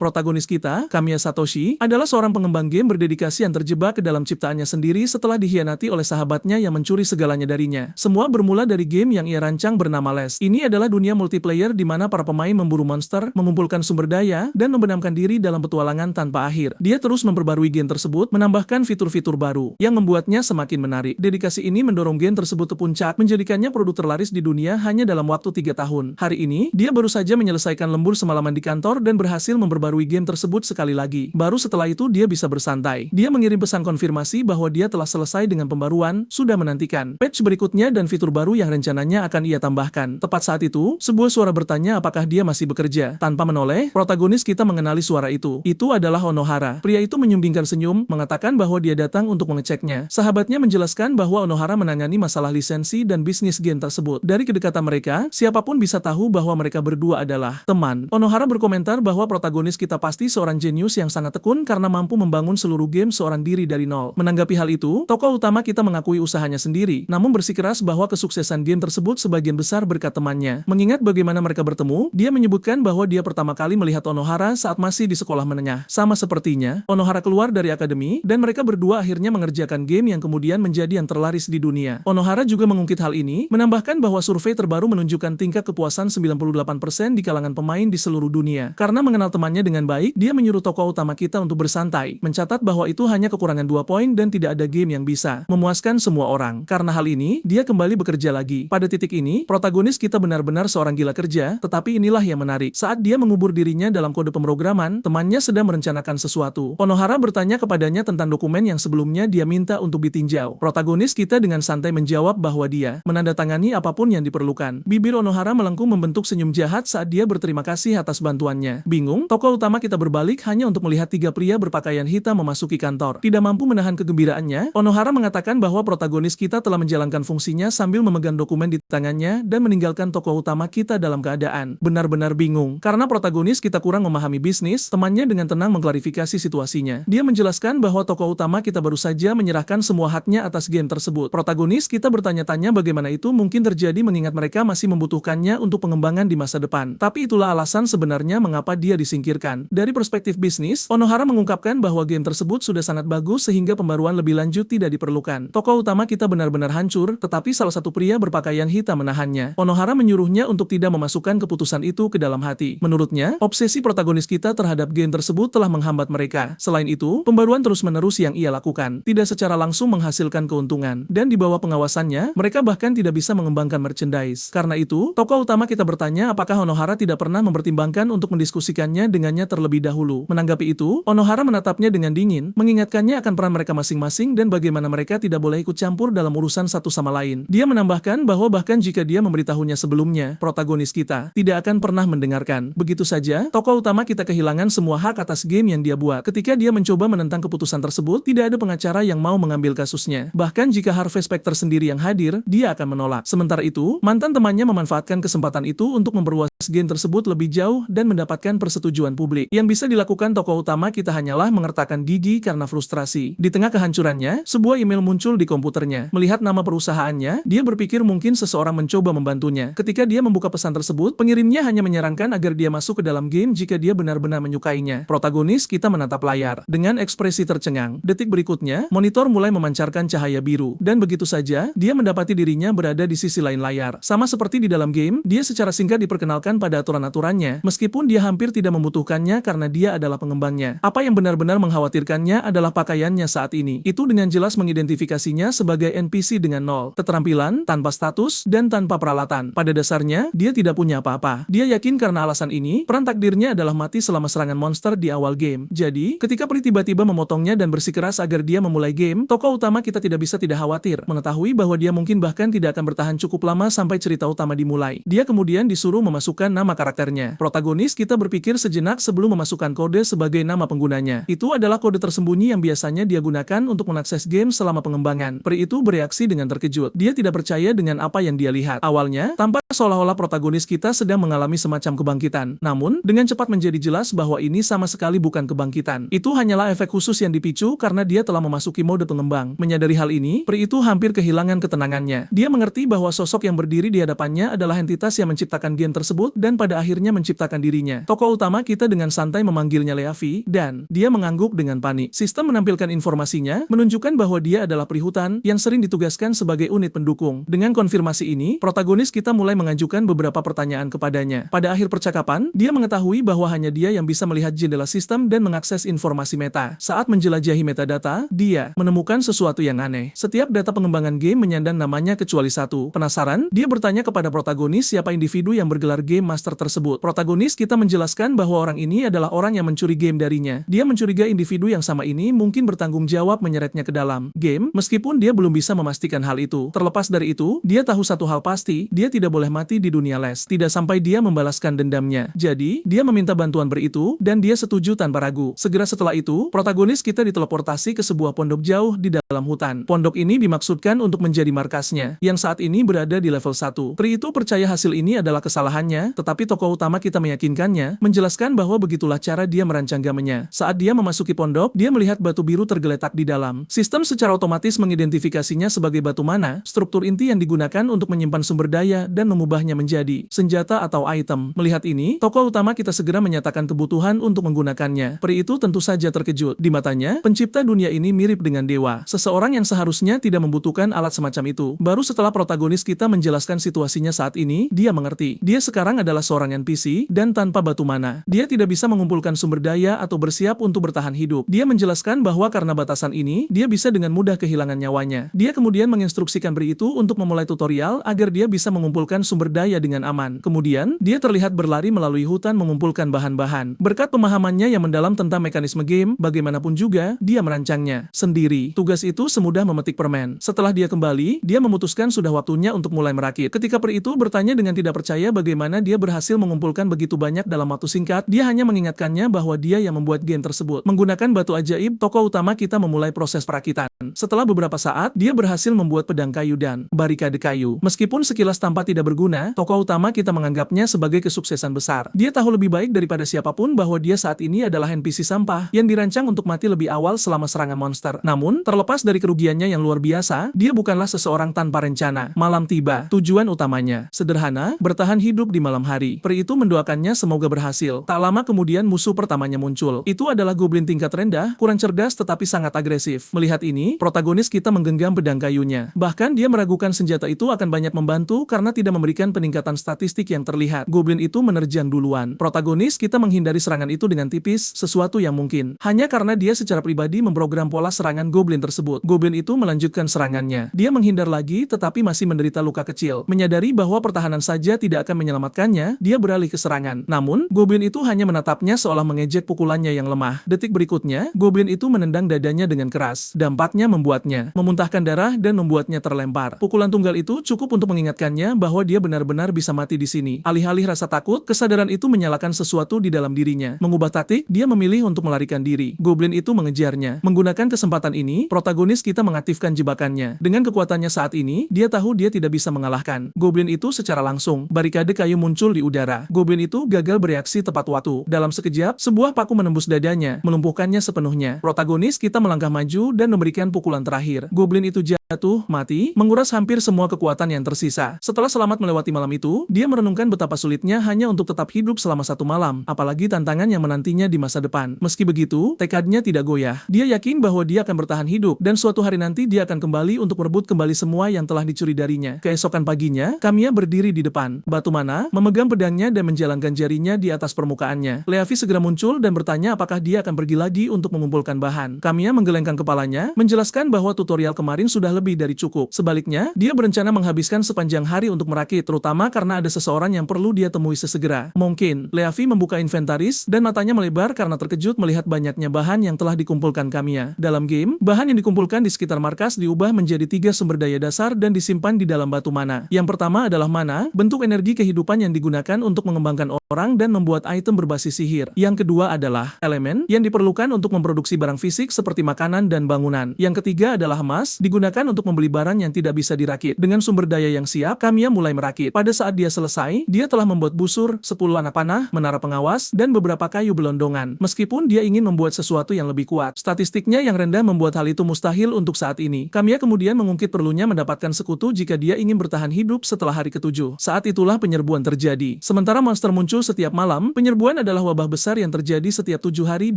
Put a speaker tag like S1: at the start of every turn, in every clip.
S1: Protagonis kita, Kamiya Satoshi, adalah seorang pengembang game berdedikasi yang terjebak ke dalam ciptaannya sendiri setelah dikhianati oleh sahabatnya yang mencuri segalanya darinya. Semua bermula dari game yang ia rancang bernama Les. Ini adalah dunia multiplayer di mana para pemain memburu monster, mengumpulkan sumber daya, dan membenamkan diri dalam petualangan tanpa akhir. Dia terus memperbarui game tersebut, menambahkan fitur-fitur baru, yang membuatnya semakin menarik. Dedikasi ini mendorong game tersebut ke puncak, menjadikannya produk terlaris di dunia hanya dalam waktu 3 tahun. Hari ini, dia baru saja menyelesaikan lembur semalaman di kantor dan berhasil memperbarui game tersebut sekali lagi. Baru setelah itu dia bisa bersantai. Dia mengirim pesan konfirmasi bahwa dia telah selesai dengan pembaruan, sudah menantikan patch berikutnya dan fitur baru yang rencananya akan ia tambahkan. Tepat saat itu, sebuah suara bertanya apakah dia masih bekerja. Tanpa menoleh, protagonis kita mengenali suara itu. Itu adalah Onohara. Pria itu menyumbingkan senyum, mengatakan bahwa dia datang untuk mengeceknya. Sahabatnya menjelaskan bahwa Onohara menangani masalah lisensi dan bisnis game tersebut. Dari kedekatan mereka, siapapun bisa tahu bahwa mereka berdua adalah teman. Onohara berkomentar bahwa protagonis kita pasti seorang jenius yang sangat tekun karena mampu membangun seluruh game seorang diri dari nol. Menanggapi hal itu, tokoh utama kita mengakui usahanya sendiri, namun bersikeras bahwa kesuksesan game tersebut sebagian besar berkat temannya. Mengingat bagaimana mereka bertemu, dia menyebutkan bahwa dia pertama kali melihat Onohara saat masih di sekolah menengah. Sama sepertinya, Onohara keluar dari akademi, dan mereka berdua akhirnya mengerjakan game yang kemudian menjadi yang terlaris di dunia. Onohara juga mengungkit hal ini, menambahkan bahwa survei terbaru menunjukkan tingkat kepuasan 98% di kalangan pemain di seluruh dunia. Karena mengenal temannya dengan baik, dia menyuruh tokoh utama kita untuk bersantai, mencatat bahwa itu hanya kekurangan 2 poin dan tidak ada game yang bisa memuaskan semua orang. Karena hal ini, dia kembali bekerja lagi. Pada titik ini, protagonis kita benar-benar seorang gila kerja, tetapi inilah yang menarik. Saat dia mengubur dirinya dalam kode pemrograman, temannya sedang merencanakan sesuatu. Onohara bertanya kepadanya tentang dokumen yang sebelumnya dia minta untuk ditinjau. Protagonis kita dengan santai menjawab bahwa dia menandatangani apapun yang diperlukan. Bibir Onohara melengkung membentuk senyum jahat saat dia berterima kasih atas bantuannya. Bingung, tokoh utama kita berbalik hanya untuk melihat 3 pria berpakaian hitam memasuki kantor. Tidak mampu menahan kegembiraannya, Onohara mengatakan bahwa protagonis kita telah menjalankan fungsinya sambil memegang dokumen di tangannya dan meninggalkan tokoh utama kita dalam keadaan benar-benar bingung. Karena protagonis kita kurang memahami bisnis, temannya dengan tenang mengklarifikasi situasinya. Dia menjelaskan bahwa tokoh utama kita baru saja menyerahkan semua haknya atas game tersebut. Protagonis kita bertanya-tanya bagaimana itu mungkin terjadi mengingat mereka masih membutuhkannya untuk pengembangan di masa depan. Tapi itulah alasan sebenarnya mengapa dia disingkirkan. Dari perspektif bisnis, Onohara mengungkapkan bahwa game tersebut sudah sangat bagus sehingga pembaruan lebih lanjut tidak diperlukan. Tokoh utama kita benar-benar hancur, tetapi salah satu pria berpakaian hitam menahannya. Onohara menyuruhnya untuk tidak memasukkan keputusan itu ke dalam hati. Menurutnya, obsesi protagonis kita terhadap game tersebut telah menghambat mereka. Selain itu, pembaruan terus-menerus yang ia lakukan tidak secara langsung menghasilkan keuntungan, dan di bawah pengawasannya, mereka bahkan tidak bisa mengembangkan merchandise. Karena itu, tokoh utama kita bertanya apakah Onohara tidak pernah mempertimbangkan untuk mendiskusikannya dengannya terlebih dahulu. Menanggapi itu, Onohara menatapnya dengan dingin, mengingatkannya akan peran mereka masing-masing dan bagaimana mereka tidak boleh ikut campur dalam urusan satu sama lain. Dia menambahkan bahwa bahkan jika dia memberitahunya sebelumnya, protagonis kita tidak akan pernah mendengarkan. Begitu saja, tokoh utama kita kehilangan semua hak atas game yang dia buat. Ketika dia mencoba menentang keputusan tersebut, tidak ada pengacara yang mau mengambil kasusnya. Bahkan jika Harvey Specter sendiri yang hadir, dia akan menolak. Sementara itu, mantan temannya memanfaatkan kesempatan itu untuk memperluas game tersebut lebih jauh dan mendapatkan persetujuan publik. Yang bisa dilakukan tokoh utama kita hanyalah mengertakkan gigi karena frustrasi. Di tengah kehancurannya, sebuah email muncul di komputernya. Melihat nama perusahaannya, dia berpikir mungkin seseorang mencoba membantunya. Ketika dia membuka pesan tersebut, pengirimnya hanya menyarankan agar dia masuk ke dalam game jika dia benar-benar menyukainya. Protagonis kita menatap layar dengan ekspresi tercengang. Detik berikutnya, monitor mulai memancarkan cahaya biru, dan begitu saja, dia mendapati dirinya berada di sisi lain layar. Sama seperti di dalam game, dia secara singkat diperkenalkan pada aturan-aturannya, meskipun dia hampir tidak membutuhkannya karena dia adalah pengembangnya. Apa yang benar-benar mengkhawatirkannya adalah pakaiannya saat ini. Itu dengan jelas mengidentifikasinya sebagai NPC dengan nol keterampilan, tanpa status, dan tanpa peralatan. Pada dasarnya, dia tidak punya apa-apa. Dia yakin karena alasan ini, peran takdirnya adalah mati selama serangan monster di awal game. Jadi, ketika Pri tiba-tiba memotongnya dan bersikeras agar dia memulai game, tokoh utama kita tidak bisa tidak khawatir, mengetahui bahwa dia mungkin bahkan tidak akan bertahan cukup lama sampai cerita utama dimulai. Dia kemudian disuruh memasukkan nama karakternya. Protagonis kita berpikir sejenak sebelum memasukkan kode sebagai nama penggunanya. Itu adalah kode tersembunyi yang biasanya dia gunakan untuk mengakses game selama pengembangan. Pri itu bereaksi dengan terkejut. Dia tidak percaya dengan apa yang dia lihat. Awalnya, tampak seolah-olah protagonis kita sedang mengalami semacam kebangkitan. Namun, dengan cepat menjadi jelas bahwa ini sama sekali bukan kebangkitan. Itu hanyalah efek khusus yang dipicu karena dia telah memasuki mode pengembang. Menyadari hal ini, Pri itu hampir kehilangan ketenangannya. Dia mengerti bahwa sosok yang berdiri di hadapannya adalah entitas yang menciptakan game tersebut dan pada akhirnya menciptakan dirinya. Tokoh utama kita dengan santai memanggilnya Leavi, dan dia mengangguk dengan panik. Sistem menampilkan informasinya, menunjukkan bahwa dia adalah perihutan yang sering ditugaskan sebagai unit pendukung. Dengan konfirmasi ini, protagonis kita mulai mengajukan beberapa pertanyaan kepadanya. Pada akhir percakapan, dia mengetahui bahwa hanya dia yang bisa melihat jendela sistem dan mengakses informasi meta. Saat menjelajahi metadata, dia menemukan sesuatu yang aneh. Setiap data pengembangan game menyandang namanya kecuali satu. Penasaran? Dia bertanya kepada protagonis siapa individu yang bergelar Game Master tersebut. Protagonis kita menjelaskan bahwa orang ini adalah orang yang mencuri game darinya. Dia mencurigai individu yang sama ini mungkin bertanggung jawab menyeretnya ke dalam game, meskipun dia belum bisa memastikan hal itu. Terlepas dari itu, dia tahu satu hal pasti, dia tidak boleh mati di dunia les. Tidak sampai dia membalaskan dendamnya. Jadi, dia meminta bantuan beritu, dan dia setuju tanpa ragu. Segera setelah itu, protagonis kita diteleportasi ke sebuah pondok jauh di dalam hutan. Pondok ini dimaksudkan untuk menjadi markasnya, yang saat ini berada di level 1. Pri itu percaya hasil ini adalah kesalahannya, tetapi tokoh utama kita meyakinkannya, menjelaskan bahwa begitulah cara dia merancang gamenya. Saat dia memasuki pondok, dia melihat batu biru tergeletak di dalam. Sistem secara otomatis mengidentifikasinya sebagai batu mana, struktur inti yang digunakan untuk menyimpan sumber daya dan mengubahnya menjadi senjata atau item. Melihat ini, tokoh utama kita segera menyatakan kebutuhan untuk menggunakannya. Pri itu tentu saja terkejut. Di matanya, pencipta dunia ini mirip dengan dewa. Seseorang yang seharusnya tidak membutuhkan alat semacam itu. Baru setelah protagonis kita menjelaskan situasinya saat ini, dia mengerti. Dia sekarang adalah seorang NPC, dan tanpa batu mana, dia tidak bisa mengumpulkan sumber daya atau bersiap untuk bertahan hidup. Dia menjelaskan bahwa karena batasan ini, dia bisa dengan mudah kehilangan nyawanya. Dia kemudian menginstruksikan Pri itu untuk memulai tutorial agar dia bisa mengumpulkan sumber daya dengan aman. Kemudian, dia terlihat berlari melalui hutan mengumpulkan bahan-bahan. Berkat pemahamannya yang mendalam tentang mekanisme game, bagaimanapun juga, dia merancangnya sendiri. Tugas itu semudah memetik permen. Setelah dia kembali, dia memutuskan sudah waktunya untuk mulai merakit. Ketika Pri itu bertanya dengan tidak percaya bagaimana dia berhasil mengumpulkan begitu banyak dalam waktu singkat, dia hanya mengingatkannya bahwa dia yang membuat game tersebut. Menggunakan batu ajaib, tokoh utama kita memulai proses perakitan. Setelah beberapa saat, dia berhasil membuat pedang kayu dan barikade kayu. Meskipun sekilas tampak tidak berguna, tokoh utama kita menganggapnya sebagai kesuksesan besar. Dia tahu lebih baik daripada siapapun bahwa dia saat ini adalah NPC sampah yang dirancang untuk mati lebih awal selama serangan monster. Namun, terlepas dari kerugiannya yang luar biasa, dia bukanlah seseorang tanpa rencana. Malam tiba. Tujuan utamanya sederhana, bertahan hidup di malam hari. Pri itu mendoakannya semoga berhasil. Tak lama kemudian musuh pertamanya muncul. Itu adalah goblin tingkat rendah, kurang cerdas tetapi sangat agresif. Melihat ini, protagonis kita menggenggam pedang kayunya. Bahkan dia meragukan senjata itu akan banyak membantu karena tidak memberikan peningkatan statistik yang terlihat. Goblin itu menerjang duluan. Protagonis kita menghindari serangan itu dengan tipis, sesuatu yang mungkin. Hanya karena dia secara pribadi memprogram pola serangan goblin tersebut. Goblin itu melanjutkan serangannya. Dia menghindar lagi tetapi masih menderita luka kecil. Menyadari bahwa pertahanan saja tidak akan menyelamatkannya, dia beralih ke serangan. Namun, goblin itu hanya menatapnya seolah mengejek pukulannya yang lemah. Detik berikutnya, goblin itu menendang dadanya dengan keras. Dampaknya membuatnya memuntahkan darah dan membuatnya terlempar. Pukulan tunggal itu cukup untuk mengingatkannya bahwa dia benar-benar bisa mati di sini. Alih-alih rasa takut, kesadaran itu menyalakan sesuatu di dalam dirinya. Mengubah taktik, dia memilih untuk melarikan diri. Goblin itu mengejarnya. Menggunakan kesempatan ini, protagonis kita mengaktifkan jebakannya. Dengan kekuatannya saat ini, dia tahu dia tidak bisa mengalahkan goblin itu secara langsung. Barikade kayu muncul di udara. Goblin itu gagal bereaksi tepat waktu. Dalam sekejap, sebuah paku menembus dadanya, melumpuhkannya sepenuhnya. Protagonis kita melangkah maju dan memberikan pukulan terakhir. Goblin itu jatuh, mati, menguras hampir semua kekuatan yang tersisa. Setelah selamat melewati malam itu, dia merenungkan betapa sulitnya hanya untuk tetap hidup selama satu malam, apalagi tantangan yang menantinya di masa depan. Meski begitu, tekadnya tidak goyah. Dia yakin bahwa dia akan bertahan hidup, dan suatu hari nanti dia akan kembali untuk merebut kembali semua yang telah dicuri darinya. Keesokan paginya, Kamiya berdiri di depan batu mana, memegang pedangnya dan menjalankan jarinya di atas permukaannya. Leavi segera muncul dan bertanya apakah dia akan pergi lagi untuk mengumpulkan bahan. Kamiya menggelengkan kepalanya, menjelaskan bahwa tutorial kemarin sudah lebih dari cukup. Sebaliknya, dia berencana menghabiskan sepanjang hari untuk merakit, terutama karena ada seseorang yang perlu dia temui sesegera. Mungkin, Leavi membuka inventaris, dan matanya melebar karena terkejut melihat banyaknya bahan yang telah dikumpulkan Kamiya. Dalam game, bahan yang dikumpulkan di sekitar markas diubah menjadi 3 sumber daya dasar dan disimpan di dalam batu mana. Yang pertama adalah mana, bentuk energi kehidupan yang digunakan untuk mengembangkan orang dan membuat item berbasis sihir. Yang kedua adalah elemen yang diperlukan untuk memproduksi barang fisik seperti makanan dan bangunan. Yang ketiga adalah emas, digunakan untuk membeli barang yang tidak bisa dirakit. Dengan sumber daya yang siap, Kamiya mulai merakit. Pada saat dia selesai, dia telah membuat busur, 10 anak panah, menara pengawas, dan beberapa kayu belondongan. Meskipun dia ingin membuat sesuatu yang lebih kuat, statistiknya yang rendah membuat hal itu mustahil untuk saat ini. Kamiya kemudian mengungkit perlunya mendapatkan sekutu jika dia ingin bertahan hidup setelah hari ke-7. Saat itulah penyerbuan terjadi. Sementara monster muncul muncul setiap malam, penyerbuan adalah wabah besar yang terjadi setiap 7 hari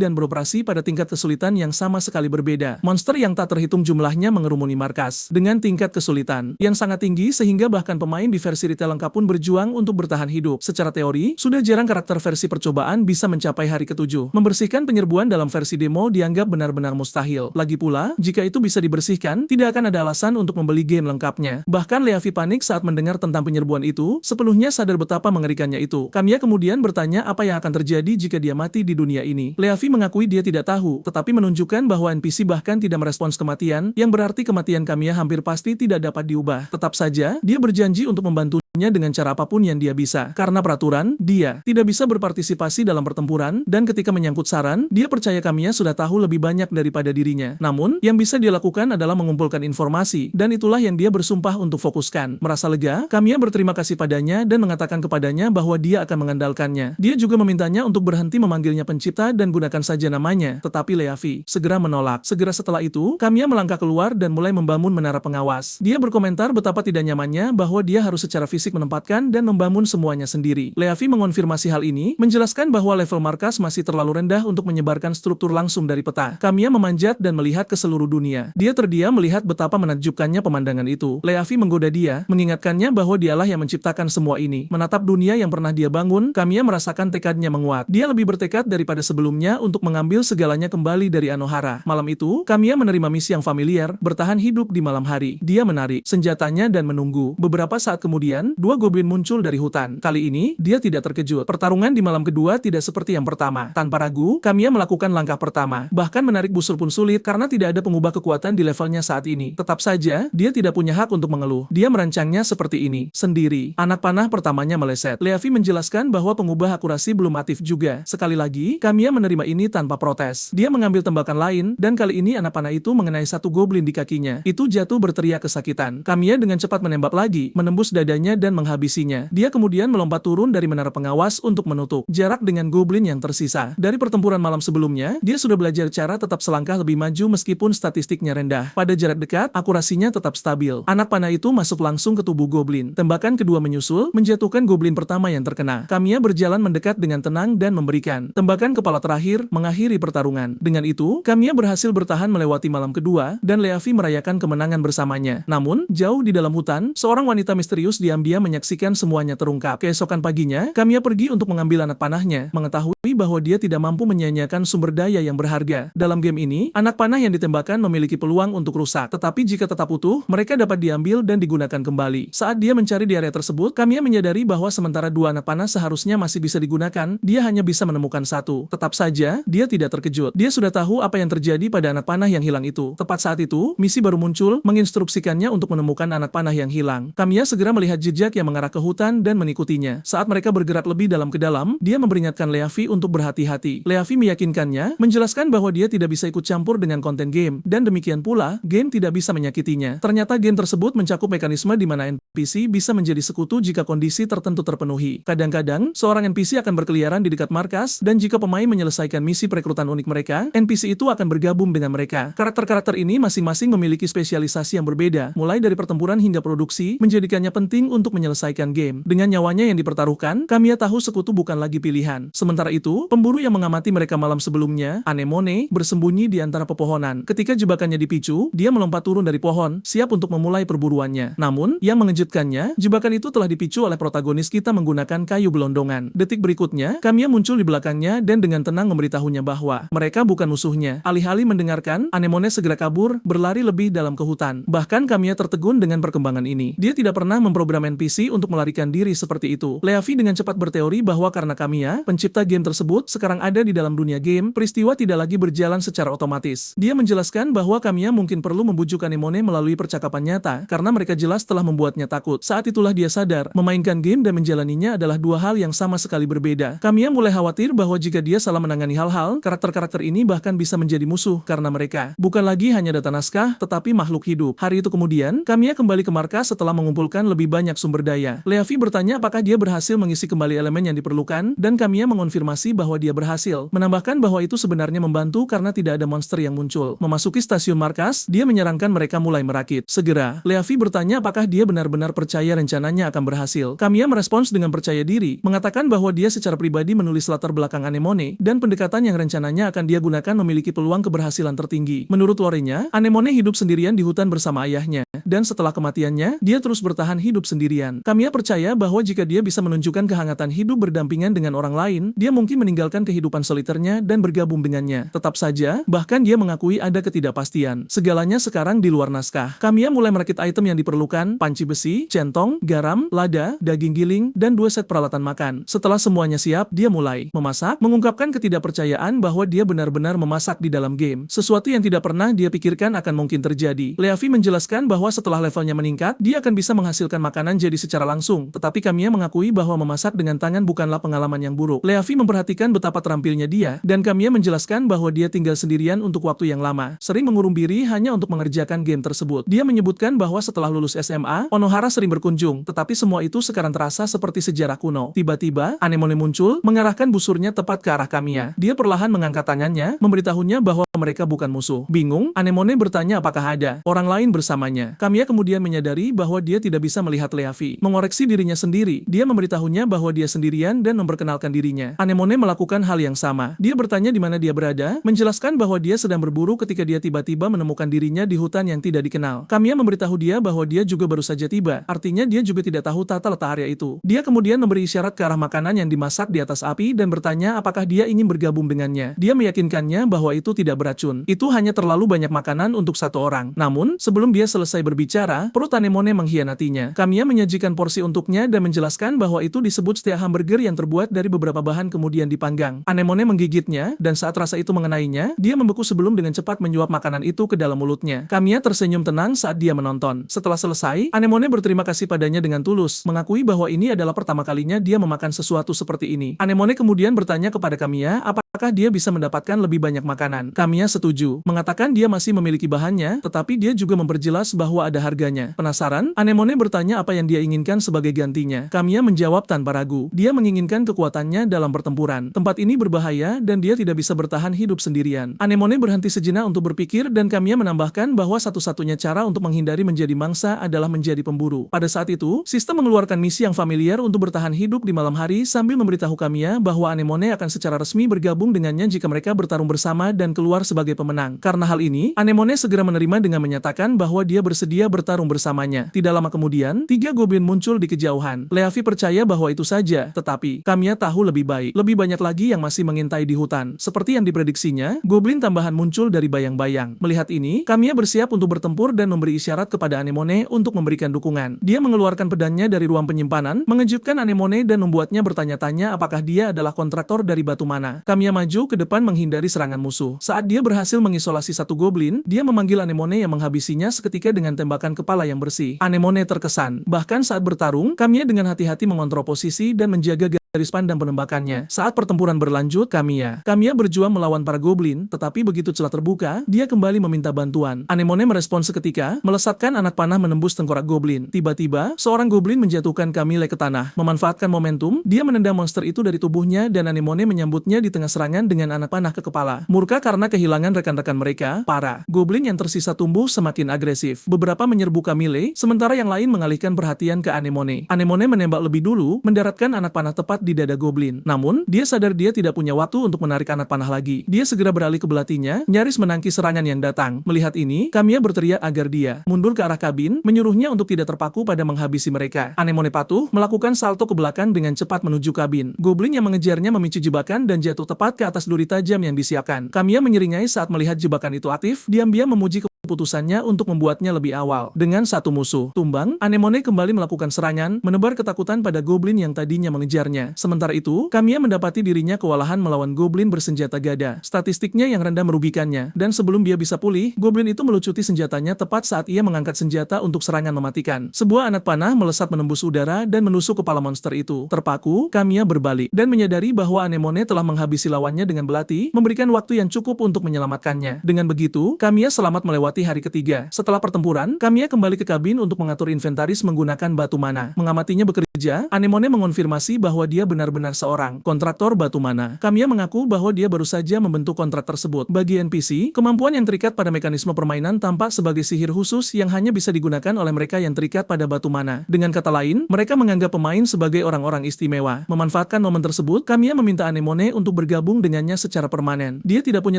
S1: dan beroperasi pada tingkat kesulitan yang sama sekali berbeda. Monster yang tak terhitung jumlahnya mengerumuni markas, dengan tingkat kesulitan yang sangat tinggi sehingga bahkan pemain di versi retail lengkap pun berjuang untuk bertahan hidup. Secara teori, sudah jarang karakter versi percobaan bisa mencapai hari ke-7. Membersihkan penyerbuan dalam versi demo dianggap benar-benar mustahil. Lagi pula, jika itu bisa dibersihkan, tidak akan ada alasan untuk membeli game lengkapnya. Bahkan Leavi panik saat mendengar tentang penyerbuan itu, sepenuhnya sadar betapa mengerikannya itu. Kamiya kemudian bertanya apa yang akan terjadi jika dia mati di dunia ini. Leavi mengakui dia tidak tahu, tetapi menunjukkan bahwa NPC bahkan tidak merespons kematian, yang berarti kematian Kamiya hampir pasti tidak dapat diubah. Tetap saja, dia berjanji untuk membantunya dengan cara apapun yang dia bisa. Karena peraturan, dia tidak bisa berpartisipasi dalam pertempuran, dan ketika menyangkut saran, dia percaya Kamiya sudah tahu lebih banyak daripada dirinya. Namun, yang bisa dia lakukan adalah mengumpulkan informasi, dan itulah yang dia bersumpah untuk fokuskan. Merasa lega, Kamiya berterima kasih padanya dan mengatakan kepadanya bahwa dia akan mengandalkannya. Dia juga memintanya untuk berhenti memanggilnya pencipta dan gunakan saja namanya, tetapi Leavi segera menolak. Segera setelah itu, Kamiya melangkah keluar dan mulai membangun menara pengawas. Dia berkomentar betapa tidak nyamannya bahwa dia harus secara fisik menempatkan dan membangun semuanya sendiri. Leavi mengonfirmasi hal ini, menjelaskan bahwa level markas masih terlalu rendah untuk menyebarkan struktur langsung dari peta. Kamiya memanjat dan melihat ke seluruh dunia. Dia terdiam melihat betapa menakjubkannya pemandangan itu. Leavi menggoda dia, mengingatkannya bahwa dialah yang menciptakan semua ini. Menatap dunia yang pernah dia bangun, Kamiya merasakan tekadnya menguat. Dia lebih bertekad daripada sebelumnya untuk mengambil segalanya kembali dari Anohara. Malam itu, Kamiya menerima misi yang familiar, bertahan hidup di malam hari. Dia menarik senjatanya dan menunggu. Beberapa saat kemudian, dua goblin muncul dari hutan. Kali ini, dia tidak terkejut. Pertarungan di malam kedua tidak seperti yang pertama. Tanpa ragu, Kamiya melakukan langkah pertama. Bahkan menarik busur pun sulit karena tidak ada pengubah kekuatan di levelnya saat ini. Tetap saja, dia tidak punya hak untuk mengeluh. Dia merancangnya seperti ini, sendiri. Anak panah pertamanya meleset. Leavi menjelaskan bahwa pengubah akurasi belum aktif juga. Sekali lagi, Kamiya menerima ini tanpa protes. Dia mengambil tembakan lain, dan kali ini anak panah itu mengenai satu goblin di kakinya. Itu jatuh berteriak kesakitan. Kamiya dengan cepat menembak lagi, menembus dadanya dan menghabisinya. Dia kemudian melompat turun dari menara pengawas untuk menutup jarak dengan goblin yang tersisa. Dari pertempuran malam sebelumnya, dia sudah belajar cara tetap selangkah lebih maju meskipun statistiknya rendah. Pada jarak dekat, akurasinya tetap stabil. Anak panah itu masuk langsung ke tubuh goblin. Tembakan kedua menyusul, menjatuhkan goblin pertama yang terkena. Kamiya berjalan mendekat dengan tenang dan memberikan tembakan kepala terakhir, mengakhiri pertarungan. Dengan itu, Kamiya berhasil bertahan melewati malam kedua, dan Leavi merayakan kemenangan bersamanya. Namun, jauh di dalam hutan, seorang wanita misterius diam-diam menyaksikan semuanya terungkap. Keesokan paginya, Kamiya pergi untuk mengambil anak panahnya, mengetahui bahwa dia tidak mampu menyia-nyiakan sumber daya yang berharga. Dalam game ini, anak panah yang ditembakkan memiliki peluang untuk rusak, tetapi jika tetap utuh, mereka dapat diambil dan digunakan kembali. Saat dia mencari di area tersebut, Kamiya menyadari bahwa sementara dua anak panah seharusnya masih bisa digunakan, dia hanya bisa menemukan satu. Tetap saja, dia tidak terkejut. Dia sudah tahu apa yang terjadi pada anak panah yang hilang itu. Tepat saat itu, misi baru muncul, menginstruksikannya untuk menemukan anak panah yang hilang. Kamiya segera melihat jejak yang mengarah ke hutan dan mengikutinya. Saat mereka bergerak lebih dalam ke dalam, dia memperingatkan Leavi untuk berhati-hati. Leavi meyakinkannya, menjelaskan bahwa dia tidak bisa ikut campur dengan konten game, dan demikian pula, game tidak bisa menyakitinya. Ternyata game tersebut mencakup mekanisme di mana NPC bisa menjadi sekutu jika kondisi tertentu terpenuhi. Kadang-kadang, seorang NPC akan berkeliaran di dekat markas, dan jika pemain menyelesaikan misi perekrutan unik mereka, NPC itu akan bergabung dengan mereka. Karakter-karakter ini masing-masing memiliki spesialisasi yang berbeda, mulai dari pertempuran hingga produksi, menjadikannya penting untuk menyelesaikan game. Dengan nyawanya yang dipertaruhkan, Kamiya tahu sekutu bukan lagi pilihan. Sementara itu, pemburu yang mengamati mereka malam sebelumnya, Anemone, bersembunyi di antara pepohonan. Ketika jebakannya dipicu, dia melompat turun dari pohon, siap untuk memulai perburuannya. Namun, yang mengejutkannya, jebakan itu telah dipicu oleh protagonis kita menggunakan kayu belondongan. Detik berikutnya, Kamiya muncul di belakangnya dan dengan tenang memberitahunya bahwa mereka bukan musuhnya. Alih-alih mendengarkan, Anemone segera kabur, berlari lebih dalam ke hutan. Bahkan Kamiya tertegun dengan perkembangan ini. Dia tidak pernah memprogram NPC untuk melarikan diri seperti itu. Leavi dengan cepat berteori bahwa karena Kamiya, pencipta game tersebut, sekarang ada di dalam dunia game, peristiwa tidak lagi berjalan secara otomatis. Dia menjelaskan bahwa Kamiya mungkin perlu membujuk Anemone melalui percakapan nyata, karena mereka jelas telah membuatnya takut. Saat itulah dia sadar, memainkan game dan menjalaninya adalah dua hal yang sama sekali berbeda. Kamiya mulai khawatir bahwa jika dia salah menangani hal-hal, karakter-karakter ini bahkan bisa menjadi musuh karena mereka bukan lagi hanya data naskah, tetapi makhluk hidup. Hari itu kemudian, Kamiya kembali ke markas setelah mengumpulkan lebih banyak sumber daya. Leavi bertanya apakah dia berhasil mengisi kembali elemen yang diperlukan, dan Kamiya mengonfirmasi bahwa dia berhasil, menambahkan bahwa itu sebenarnya membantu karena tidak ada monster yang muncul. Memasuki stasiun markas, dia menyarankan mereka mulai merakit. Segera, Leavi bertanya apakah dia benar-benar percaya rencananya akan berhasil. Kamiya merespons dengan percaya diri, mengatakan bahwa dia secara pribadi menulis latar belakang Anemone, dan pendekatan yang rencananya akan dia gunakan memiliki peluang keberhasilan tertinggi. Menurut lore-nya, Anemone hidup sendirian di hutan bersama ayahnya, dan setelah kematiannya, dia terus bertahan hidup sendirian. Kamiya percaya bahwa jika dia bisa menunjukkan kehangatan hidup berdampingan dengan orang lain, dia mungkin meninggalkan kehidupan soliternya dan bergabung dengannya. Tetap saja, bahkan dia mengakui ada ketidakpastian. Segalanya sekarang di luar naskah. Kamiya mulai merakit item yang diperlukan, panci besi, centong, garam, lada, daging giling, dan 2 set peralatan makan. Setelah semuanya siap, dia mulai memasak, mengungkapkan ketidakpercayaan bahwa dia benar-benar memasak di dalam game. Sesuatu yang tidak pernah dia pikirkan akan mungkin terjadi. Leavi menjelaskan bahwa setelah levelnya meningkat, dia akan bisa menghasilkan makanan jadi secara langsung. Tetapi Kamiya mengakui bahwa memasak dengan tangan bukanlah pengalaman yang buruk. Leavi memperhatikan betapa terampilnya dia, dan Kamiya menjelaskan bahwa dia tinggal sendirian untuk waktu yang lama, sering mengurung diri hanya untuk mengerjakan game tersebut. Dia menyebutkan bahwa setelah lulus SMA, Onohara sering berkunjung, tetapi semua itu sekarang terasa seperti sejarah kuno. Tiba-tiba, Anemone muncul, mengarahkan busurnya tepat ke arah Kamiya. Dia perlahan mengangkat tangannya, memberitahunya bahwa mereka bukan musuh. Bingung, Anemone bertanya apakah ada orang lain bersamanya. Kamiya kemudian menyadari bahwa dia tidak bisa melihat Leavi. Mengoreksi dirinya sendiri, dia memberitahunya bahwa dia sendirian dan memperkenalkan dirinya. Anemone melakukan hal yang sama. Dia bertanya di mana dia berada, menjelaskan bahwa dia sedang berburu ketika dia tiba-tiba menemukan dirinya di hutan yang tidak dikenal. Kamiya memberitahu dia bahwa dia juga baru saja tiba, artinya dia juga tidak tahu tata letak area itu. Dia kemudian memberi isyarat ke arah makanan yang dimasak di atas api dan bertanya apakah dia ingin bergabung dengannya. Dia meyakinkannya bahwa itu tidak beracun. Itu hanya terlalu banyak makanan untuk satu orang. Namun, sebelum dia selesai berbicara, perut Anemone mengkhianatinya. Kamiya menyajikan porsi untuknya dan menjelaskan bahwa itu disebut steak hamburger yang terbuat dari beberapa bahan kemudian dipanggang. Anemone menggigitnya, dan saat rasa itu mengenainya, dia membeku sebelum dengan cepat menyuap makanan itu ke dalam mulutnya. Kamiya tersenyum tenang saat dia menonton. Setelah selesai, Anemone berterima kasih padanya dengan tulus, mengakui bahwa ini adalah pertama kalinya dia memakan sesuatu seperti ini. Anemone kemudian bertanya kepada Kamiya apakah dia bisa mendapatkan lebih banyak makanan. Kamiya setuju, mengatakan dia masih memiliki bahannya, tetapi dia juga memperjelas bahwa ada harganya. Penasaran, Anemone bertanya apa yang dia inginkan sebagai gantinya. Kamiya menjawab tanpa ragu. Dia menginginkan kekuatannya dalam pertempuran. Tempat ini berbahaya dan dia tidak bisa bertahan hidup sendirian. Anemone berhenti sejenak untuk berpikir dan Kamiya menambahkan bahwa satu-satunya cara untuk menghindari menjadi mangsa adalah menjadi pemburu. Pada saat itu, sistem mengeluarkan misi yang familiar untuk bertahan hidup di malam hari sambil memberitahu Kamiya bahwa Anemone akan secara resmi bergabung dengannya jika mereka bertarung bersama dan keluar sebagai pemenang. Karena hal ini, Anemone segera menerima dengan menyatakan bahwa dia bersedia bertarung bersamanya. Tidak lama kemudian, 3 goblin muncul di kejauhan. Leavi percaya bahwa itu saja, tetapi Kamiya tahu lebih baik. Lebih banyak lagi yang masih mengintai di hutan. Seperti yang diprediksinya, goblin tambahan muncul dari bayang-bayang. Melihat ini, Kamiya bersiap untuk bertempur dan memberi isyarat kepada Anemone untuk memberikan dukungan. Dia mengeluarkan pedangnya dari ruang penyimpanan, mengejutkan Anemone dan membuatnya bertanya-tanya apakah dia adalah kontraktor dari batu mana. Kamiya maju ke depan menghindari serangan musuh. Saat dia berhasil mengisolasi satu goblin, dia memanggil Anemone yang menghabisinya seketika dengan tembakan kepala yang bersih. Anemone terkesan. Bahkan saat bertarung, Kamiya dengan hati-hati mengontrol posisi dan menjaga garis pandang penembakannya. Saat pertempuran berlanjut, Kamiya berjuang melawan para goblin, tetapi begitu celah terbuka, dia kembali meminta bantuan. Anemone merespon seketika, melesatkan anak panah menembus tengkorak goblin. Tiba-tiba, seorang goblin menjatuhkan Camille ke tanah. Memanfaatkan momentum, dia menendang monster itu dari tubuhnya dan Anemone menyambutnya di tengah serangan dengan anak panah ke kepala. Murka karena kehilangan rekan-rekan mereka, para goblin yang tersisa tumbuh semakin agresif. Beberapa menyerbu Camille, sementara yang lain mengalihkan perhatian ke Anemone. Anemone menembak lebih dulu, mendaratkan anak panah tepat di dada goblin. Namun, dia sadar dia tidak punya waktu untuk menarik anak panah lagi. Dia segera beralih ke belatinya, nyaris menangkis serangan yang datang. Melihat ini, Kamiya berteriak agar dia mundur ke arah kabin, menyuruhnya untuk tidak terpaku pada menghabisi mereka. Anemone patuh, melakukan salto ke belakang dengan cepat menuju kabin. Goblin yang mengejarnya memicu jebakan dan jatuh tepat ke atas duri tajam yang disiapkan. Kamiya menyeringai saat melihat jebakan itu aktif, diam-diam memuji keputusannya untuk membuatnya lebih awal. Dengan satu musuh tumbang, Anemone kembali melakukan serangan, menebar ketakutan pada goblin yang tadinya mengejarnya. Sementara itu, Kamiya mendapati dirinya kewalahan melawan goblin bersenjata gada. Statistiknya yang rendah merugikannya, dan sebelum dia bisa pulih, goblin itu melucuti senjatanya tepat saat ia mengangkat senjata untuk serangan mematikan. Sebuah anak panah melesat menembus udara dan menusuk kepala monster itu. Terpaku, Kamiya berbalik, dan menyadari bahwa Anemone telah menghabisi lawannya dengan belati, memberikan waktu yang cukup untuk menyelamatkannya. Dengan begitu, Kamiya selamat melewati melewati hari ketiga. Setelah pertempuran, Kamiya kembali ke kabin untuk mengatur inventaris menggunakan batu mana. Mengamatinya bekerja, Anemone mengonfirmasi bahwa dia benar-benar seorang kontraktor batu mana. Kamiya mengaku bahwa dia baru saja membentuk kontrak tersebut. Bagi NPC, kemampuan yang terikat pada mekanisme permainan tampak sebagai sihir khusus yang hanya bisa digunakan oleh mereka yang terikat pada batu mana. Dengan kata lain, mereka menganggap pemain sebagai orang-orang istimewa. Memanfaatkan momen tersebut, Kamiya meminta Anemone untuk bergabung dengannya secara permanen. Dia tidak punya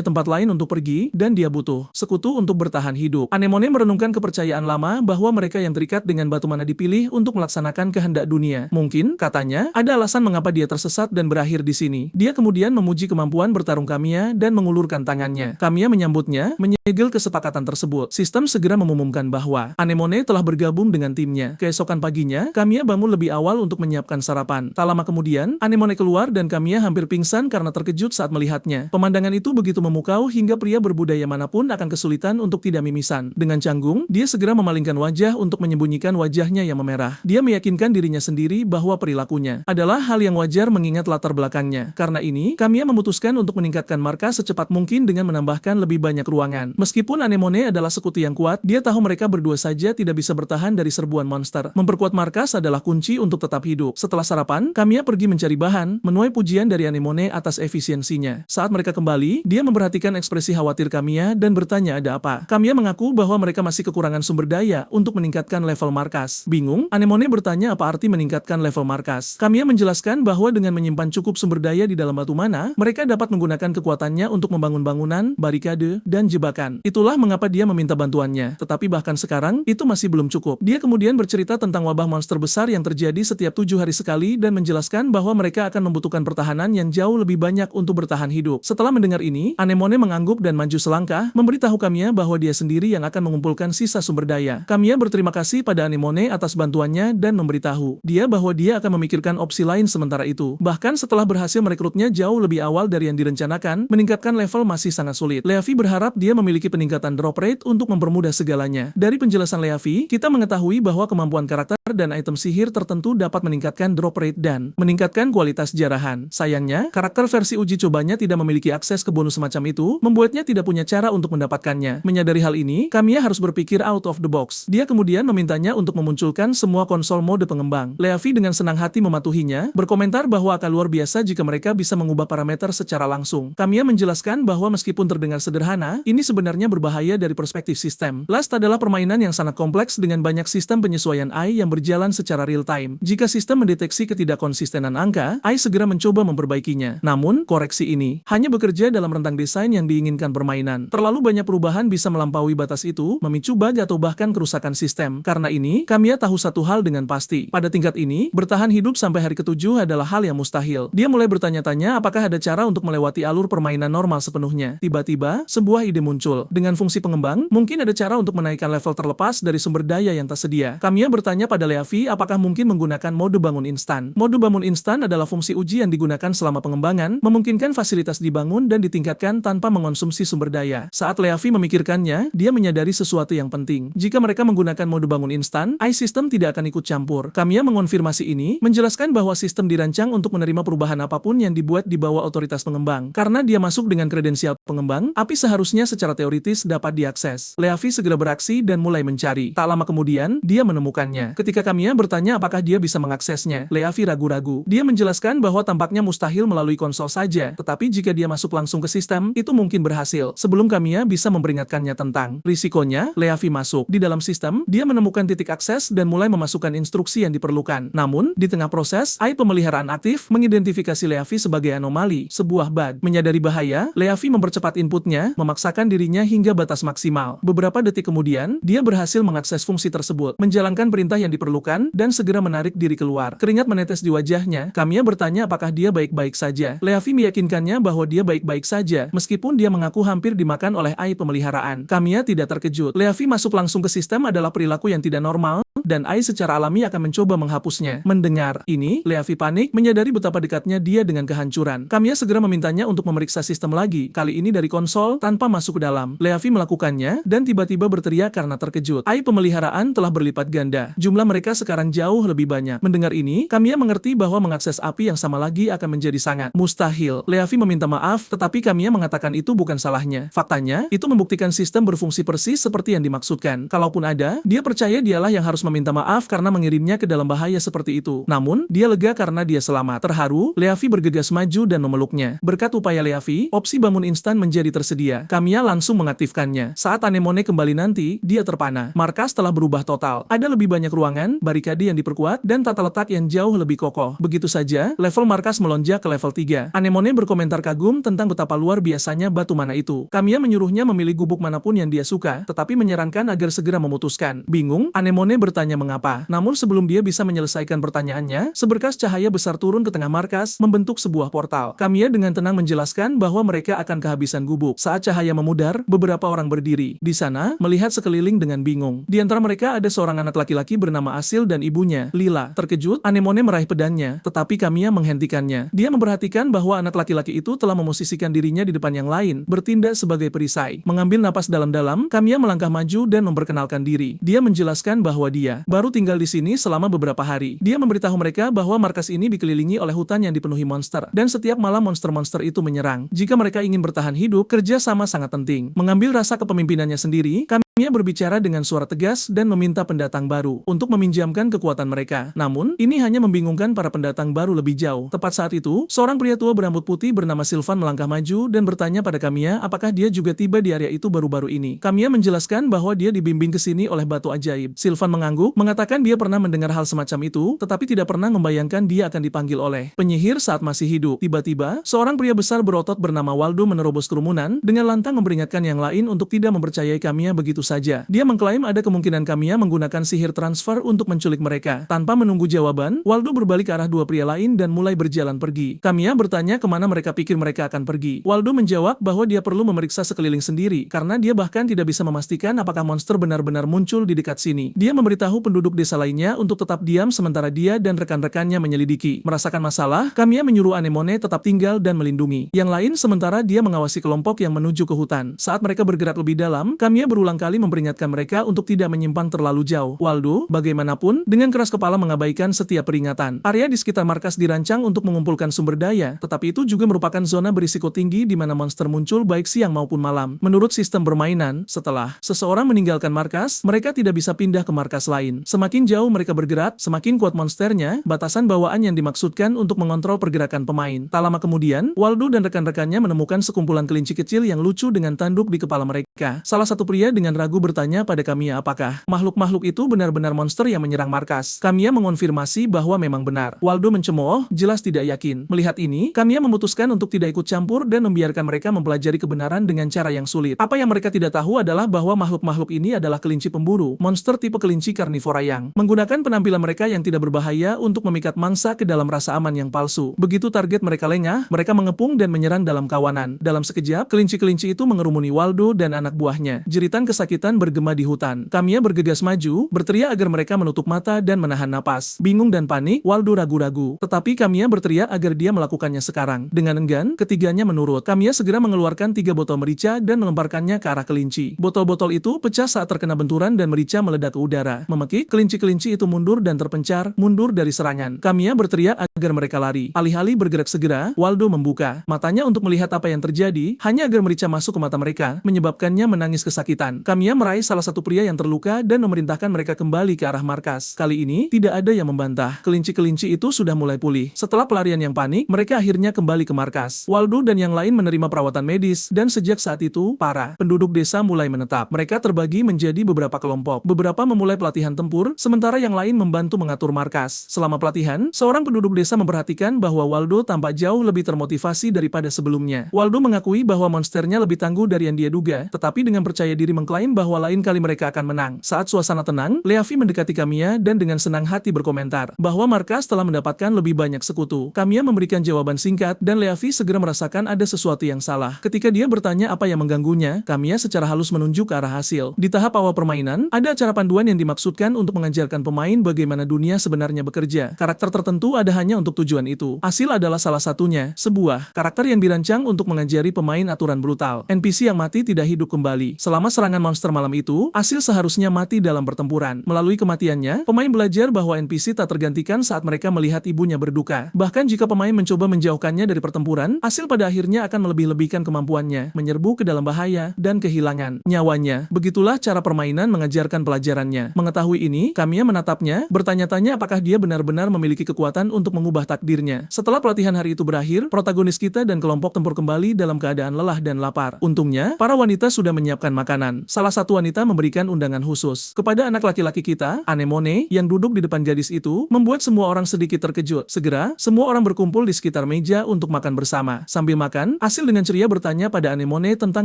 S1: tempat lain untuk pergi, dan dia butuh sekutu untuk bertahan hidup. Anemone merenungkan kepercayaan lama bahwa mereka yang terikat dengan batu mana dipilih untuk melaksanakan kehendak dunia. Mungkin, katanya, ada alasan mengapa dia tersesat dan berakhir di sini. Dia kemudian memuji kemampuan bertarung Kamiya dan mengulurkan tangannya. Kamiya menyambutnya, menyegel kesepakatan tersebut. Sistem segera mengumumkan bahwa Anemone telah bergabung dengan timnya. Keesokan paginya, Kamiya bangun lebih awal untuk menyiapkan sarapan. Tak lama kemudian, Anemone keluar dan Kamiya hampir pingsan karena terkejut saat melihatnya. Pemandangan itu begitu memukau hingga pria berbudaya manapun akan kesulitan untuk tidak mimisan. Dengan canggung, dia segera memalingkan wajah untuk menyembunyikan wajahnya yang memerah. Dia meyakinkan dirinya sendiri bahwa perilakunya adalah hal yang wajar mengingat latar belakangnya. Karena ini, Kamiya memutuskan untuk meningkatkan markas secepat mungkin dengan menambahkan lebih banyak ruangan. Meskipun Anemone adalah sekutu yang kuat, dia tahu mereka berdua saja tidak bisa bertahan dari serbuan monster. Memperkuat markas adalah kunci untuk tetap hidup. Setelah sarapan, Kamiya pergi mencari bahan, menuai pujian dari Anemone atas efisiensinya. Saat mereka kembali, dia memperhatikan ekspresi khawatir Kamiya dan bertanya ada apa. Kamiya mengaku bahwa mereka masih kekurangan sumber daya untuk meningkatkan level markas. Bingung, Anemone bertanya apa arti meningkatkan level markas. Kamiya menjelaskan bahwa dengan menyimpan cukup sumber daya di dalam batu mana, mereka dapat menggunakan kekuatannya untuk membangun bangunan, barikade, dan jebakan. Itulah mengapa dia meminta bantuannya. Tetapi bahkan sekarang, itu masih belum cukup. Dia kemudian bercerita tentang wabah monster besar yang terjadi setiap 7 hari sekali dan menjelaskan bahwa mereka akan membutuhkan pertahanan yang jauh lebih banyak untuk bertahan hidup. Setelah mendengar ini, Anemone mengangguk dan maju selangkah, memberitahu Kamiya bahwa dia sendiri yang akan mengumpulkan sisa sumber daya. Kamiya berterima kasih pada Anemone atas bantuannya dan memberitahu dia bahwa dia akan memikirkan opsi lain sementara itu. Bahkan setelah berhasil merekrutnya jauh lebih awal dari yang direncanakan, meningkatkan level masih sangat sulit. Leavi berharap dia memiliki peningkatan drop rate untuk mempermudah segalanya. Dari penjelasan Leavi, kita mengetahui bahwa kemampuan karakter dan item sihir tertentu dapat meningkatkan drop rate dan meningkatkan kualitas jarahan. Sayangnya, karakter versi uji cobanya tidak memiliki akses ke bonus semacam itu, membuatnya tidak punya cara untuk mendapatkannya. Menyadari hal ini, Kamiya harus berpikir out of the box. Dia kemudian memintanya untuk memunculkan semua konsol mode pengembang. Leavi dengan senang hati mematuhinya, berkomentar bahwa akan luar biasa jika mereka bisa mengubah parameter secara langsung. Kamiya menjelaskan bahwa meskipun terdengar sederhana, ini sebenarnya berbahaya dari perspektif sistem. Last adalah permainan yang sangat kompleks dengan banyak sistem penyesuaian AI yang berjalan secara real time. Jika sistem mendeteksi ketidakkonsistenan angka, AI segera mencoba memperbaikinya. Namun, koreksi ini hanya bekerja dalam rentang desain yang diinginkan permainan. Terlalu banyak perubahan bisa melampaui batas itu, memicu bug atau bahkan kerusakan sistem. Karena ini, Kamiya tahu satu hal dengan pasti. Pada tingkat ini, bertahan hidup sampai hari ke-7 adalah hal yang mustahil. Dia mulai bertanya-tanya apakah ada cara untuk melewati alur permainan normal sepenuhnya. Tiba-tiba, sebuah ide muncul. Dengan fungsi pengembang, mungkin ada cara untuk menaikkan level terlepas dari sumber daya yang tersedia. Kamiya bertanya pada Leavi apakah mungkin menggunakan mode bangun instan. Mode bangun instan adalah fungsi uji yang digunakan selama pengembangan, memungkinkan fasilitas dibangun dan ditingkatkan tanpa mengonsumsi sumber daya. Saat Leavi memikirkannya, dia menyadari sesuatu yang penting. Jika mereka menggunakan mode bangun instan, AI sistem tidak akan ikut campur. Kamiya mengonfirmasi ini, menjelaskan bahwa sistem dirancang untuk menerima perubahan apapun yang dibuat di bawah otoritas pengembang. Karena dia masuk dengan kredensial pengembang, API seharusnya secara teoritis dapat diakses. Leavi segera beraksi dan mulai mencari. Tak lama kemudian, dia menemukannya. Ketika Kamiya bertanya apakah dia bisa mengaksesnya, Leavi ragu-ragu. Dia menjelaskan bahwa tampaknya mustahil melalui konsol saja, tetapi jika dia masuk langsung ke sistem, itu mungkin berhasil. Sebelum Kamiya bisa memperingatkannya tentang risikonya, Leavi masuk. Di dalam sistem, dia menemukan titik akses dan mulai memasukkan instruksi yang diperlukan. Namun, di tengah proses, AI pemeliharaan aktif mengidentifikasi Leavi sebagai anomali, sebuah bug. Menyadari bahaya, Leavi mempercepat inputnya, memaksakan dirinya hingga batas maksimal. Beberapa detik kemudian, dia berhasil mengakses fungsi tersebut, menjalankan perintah yang diperlukan, dan segera menarik diri keluar. Keringat menetes di wajahnya. Kamiya bertanya apakah dia baik-baik saja. Leavi meyakinkannya bahwa dia baik-baik saja, meskipun dia mengaku hampir dimakan oleh AI pemeliharaan. Kamiya tidak terkejut. Leavi masuk langsung ke sistem adalah perilaku yang tidak normal, dan Ai secara alami akan mencoba menghapusnya. Mendengar ini, Leavi panik, menyadari betapa dekatnya dia dengan kehancuran. Kamiya segera memintanya untuk memeriksa sistem lagi, kali ini dari konsol, tanpa masuk ke dalam. Leavi melakukannya, dan tiba-tiba berteriak karena terkejut. Ai pemeliharaan telah berlipat ganda. Jumlah mereka sekarang jauh lebih banyak. Mendengar ini, Kamiya mengerti bahwa mengakses api yang sama lagi akan menjadi sangat mustahil. Leavi meminta maaf, tetapi Kamiya mengatakan itu bukan salahnya. Faktanya, itu membuktikan sistem berfungsi persis seperti yang dimaksudkan. Kalaupun ada, dia percaya dialah yang harus meminta maaf karena mengirimnya ke dalam bahaya seperti itu. Namun, dia lega karena dia selamat. Terharu, Leavi bergegas maju dan memeluknya. Berkat upaya Leavi, opsi bangun instan menjadi tersedia. Kamiya langsung mengaktifkannya. Saat Anemone kembali nanti, dia terpana. Markas telah berubah total. Ada lebih banyak ruangan, barikade yang diperkuat, dan tata letak yang jauh lebih kokoh. Begitu saja, level markas melonjak ke level 3. Anemone berkomentar kagum tentang betapa luar biasanya batu mana itu. Kamiya menyuruhnya memilih gubuk manapun yang dia suka, tetapi menyarankan agar segera memutuskan. Bingung, Anemone bertanya mengapa. Namun sebelum dia bisa menyelesaikan pertanyaannya, seberkas cahaya besar turun ke tengah markas, membentuk sebuah portal. Kamiya dengan tenang menjelaskan bahwa mereka akan kehabisan gubuk. Saat cahaya memudar, beberapa orang berdiri. Di sana, melihat sekeliling dengan bingung. Di antara mereka ada seorang anak laki-laki bernama Asil dan ibunya, Lila. Terkejut, Anemone meraih pedangnya, tetapi Kamiya menghentikannya. Dia memperhatikan bahwa anak laki-laki itu telah memosisikan dirinya di depan yang lain, bertindak sebagai perisai. Mengambil napas dalam-dalam, Kamiya melangkah maju dan memperkenalkan diri. Dia menjelaskan bahwa dia baru tinggal di sini selama beberapa hari. Dia memberitahu mereka bahwa markas ini dikelilingi oleh hutan yang dipenuhi monster, dan setiap malam monster-monster itu menyerang. Jika mereka ingin bertahan hidup, kerja sama sangat penting. Mengambil rasa kepemimpinannya sendiri, Kamiya berbicara dengan suara tegas dan meminta pendatang baru untuk meminjamkan kekuatan mereka. Namun, ini hanya membingungkan para pendatang baru lebih jauh. Tepat saat itu, seorang pria tua berambut putih bernama Sylvan melangkah maju dan bertanya pada Kamiya apakah dia juga tiba di area itu baru-baru ini. Kamiya menjelaskan bahwa dia dibimbing ke sini oleh batu ajaib. Sylvan mengangguk, mengatakan dia pernah mendengar hal semacam itu, tetapi tidak pernah membayangkan dia akan dipanggil oleh penyihir saat masih hidup. Tiba-tiba, seorang pria besar berotot bernama Waldo menerobos kerumunan, dengan lantang memperingatkan yang lain untuk tidak mempercayai Kamiya begitu saja. Dia mengklaim ada kemungkinan Kamiya menggunakan sihir transfer untuk menculik mereka. Tanpa menunggu jawaban, Waldo berbalik ke arah dua pria lain dan mulai berjalan pergi. Kamiya bertanya kemana mereka pikir mereka akan pergi. Waldo menjawab bahwa dia perlu memeriksa sekeliling sendiri, karena dia bahkan tidak bisa memastikan apakah monster benar-benar muncul di dekat sini. Dia memberitahu penduduk desa lainnya untuk tetap diam sementara dia dan rekan-rekannya menyelidiki. Merasakan masalah, Kamiya menyuruh Anemone tetap tinggal dan melindungi. Yang lain sementara dia mengawasi kelompok yang menuju ke hutan. Saat mereka bergerak lebih dalam, Kamiya berulang kali memperingatkan mereka untuk tidak menyimpang terlalu jauh. Waldo, bagaimanapun, dengan keras kepala mengabaikan setiap peringatan. Area di sekitar markas dirancang untuk mengumpulkan sumber daya, tetapi itu juga merupakan zona berisiko tinggi di mana monster muncul baik siang maupun malam. Menurut sistem permainan, setelah seseorang meninggalkan markas, mereka tidak bisa pindah ke markas lain. Semakin jauh mereka bergerak, semakin kuat monsternya, batasan bawaan yang dimaksudkan untuk mengontrol pergerakan pemain. Tak lama kemudian, Waldo dan rekan-rekannya menemukan sekumpulan kelinci kecil yang lucu dengan tanduk di kepala mereka. Salah satu pria dengan ragu bertanya pada Kamiya apakah makhluk-makhluk itu benar-benar monster yang menyerang markas. Kamiya mengonfirmasi bahwa memang benar. Waldo mencemooh, jelas tidak yakin. Melihat ini, Kamiya memutuskan untuk tidak ikut campur dan membiarkan mereka mempelajari kebenaran dengan cara yang sulit. Apa yang mereka tidak tahu adalah bahwa makhluk-makhluk ini adalah kelinci pemburu, monster tipe kelinci karnivora yang menggunakan penampilan mereka yang tidak berbahaya untuk memikat mangsa ke dalam rasa aman yang palsu. Begitu target mereka lengah, mereka mengepung dan menyerang dalam kawanan. Dalam sekejap, kelinci-kelinci itu mengerumuni Waldo dan anak buahnya. Jeritan kesakitan bergema di hutan. Kamiya bergegas maju, berteriak agar mereka menutup mata dan menahan napas. Bingung dan panik, Waldo ragu-ragu. Tetapi Kamiya berteriak agar dia melakukannya sekarang. Dengan enggan, ketiganya menurut. Kamiya segera mengeluarkan 3 botol merica dan melemparkannya ke arah kelinci. Botol-botol itu pecah saat terkena benturan dan merica meledak ke udara. Memekik, kelinci-kelinci itu mundur dan terpencar, mundur dari serangan. Kamiya berteriak agar mereka lari. Alih-alih bergerak segera, Waldo membuka matanya untuk melihat apa yang terjadi, hanya agar merica masuk ke mata mereka, menyebabkannya menangis kesakitan. Kamiya meraih salah satu pria yang terluka dan memerintahkan mereka kembali ke arah markas. Kali ini, tidak ada yang membantah. Kelinci-kelinci itu sudah mulai pulih. Setelah pelarian yang panik, mereka akhirnya kembali ke markas. Waldo dan yang lain menerima perawatan medis, dan sejak saat itu, para penduduk desa mulai menetap. Mereka terbagi menjadi beberapa kelompok. Beberapa memulai pelatihan tempur, sementara yang lain membantu mengatur markas. Selama pelatihan, seorang penduduk desa memperhatikan bahwa Waldo tampak jauh lebih termotivasi daripada sebelumnya. Waldo mengakui bahwa monsternya lebih tangguh dari yang dia duga, tetapi dengan percaya diri mengklaim pemain bahwa lain kali mereka akan menang. Saat suasana tenang, Leavi mendekati Kamiya dan dengan senang hati berkomentar bahwa markas telah mendapatkan lebih banyak sekutu. Kamiya memberikan jawaban singkat dan Leavi segera merasakan ada sesuatu yang salah. Ketika dia bertanya apa yang mengganggunya, Kamiya secara halus menunjuk ke arah hasil. Di tahap awal permainan, ada acara panduan yang dimaksudkan untuk mengajarkan pemain bagaimana dunia sebenarnya bekerja. Karakter tertentu ada hanya untuk tujuan itu. Asil adalah salah satunya, sebuah karakter yang dirancang untuk mengajari pemain aturan brutal. NPC yang mati tidak hidup kembali. Selama serangan monster malam itu, Asil seharusnya mati dalam pertempuran. Melalui kematiannya, pemain belajar bahwa NPC tak tergantikan saat mereka melihat ibunya berduka. Bahkan jika pemain mencoba menjauhkannya dari pertempuran, Asil pada akhirnya akan melebih-lebihkan kemampuannya, menyerbu ke dalam bahaya, dan kehilangan nyawanya. Begitulah cara permainan mengajarkan pelajarannya. Mengetahui ini, Kamiya menatapnya, bertanya-tanya apakah dia benar-benar memiliki kekuatan untuk mengubah takdirnya. Setelah pelatihan hari itu berakhir, protagonis kita dan kelompok tempur kembali dalam keadaan lelah dan lapar. Untungnya, para wanita sudah menyiapkan makanan. Salah satu wanita memberikan undangan khusus kepada anak laki-laki kita, Anemone, yang duduk di depan gadis itu, membuat semua orang sedikit terkejut. Segera, semua orang berkumpul di sekitar meja untuk makan bersama. Sambil makan, Asil dengan ceria bertanya pada Anemone tentang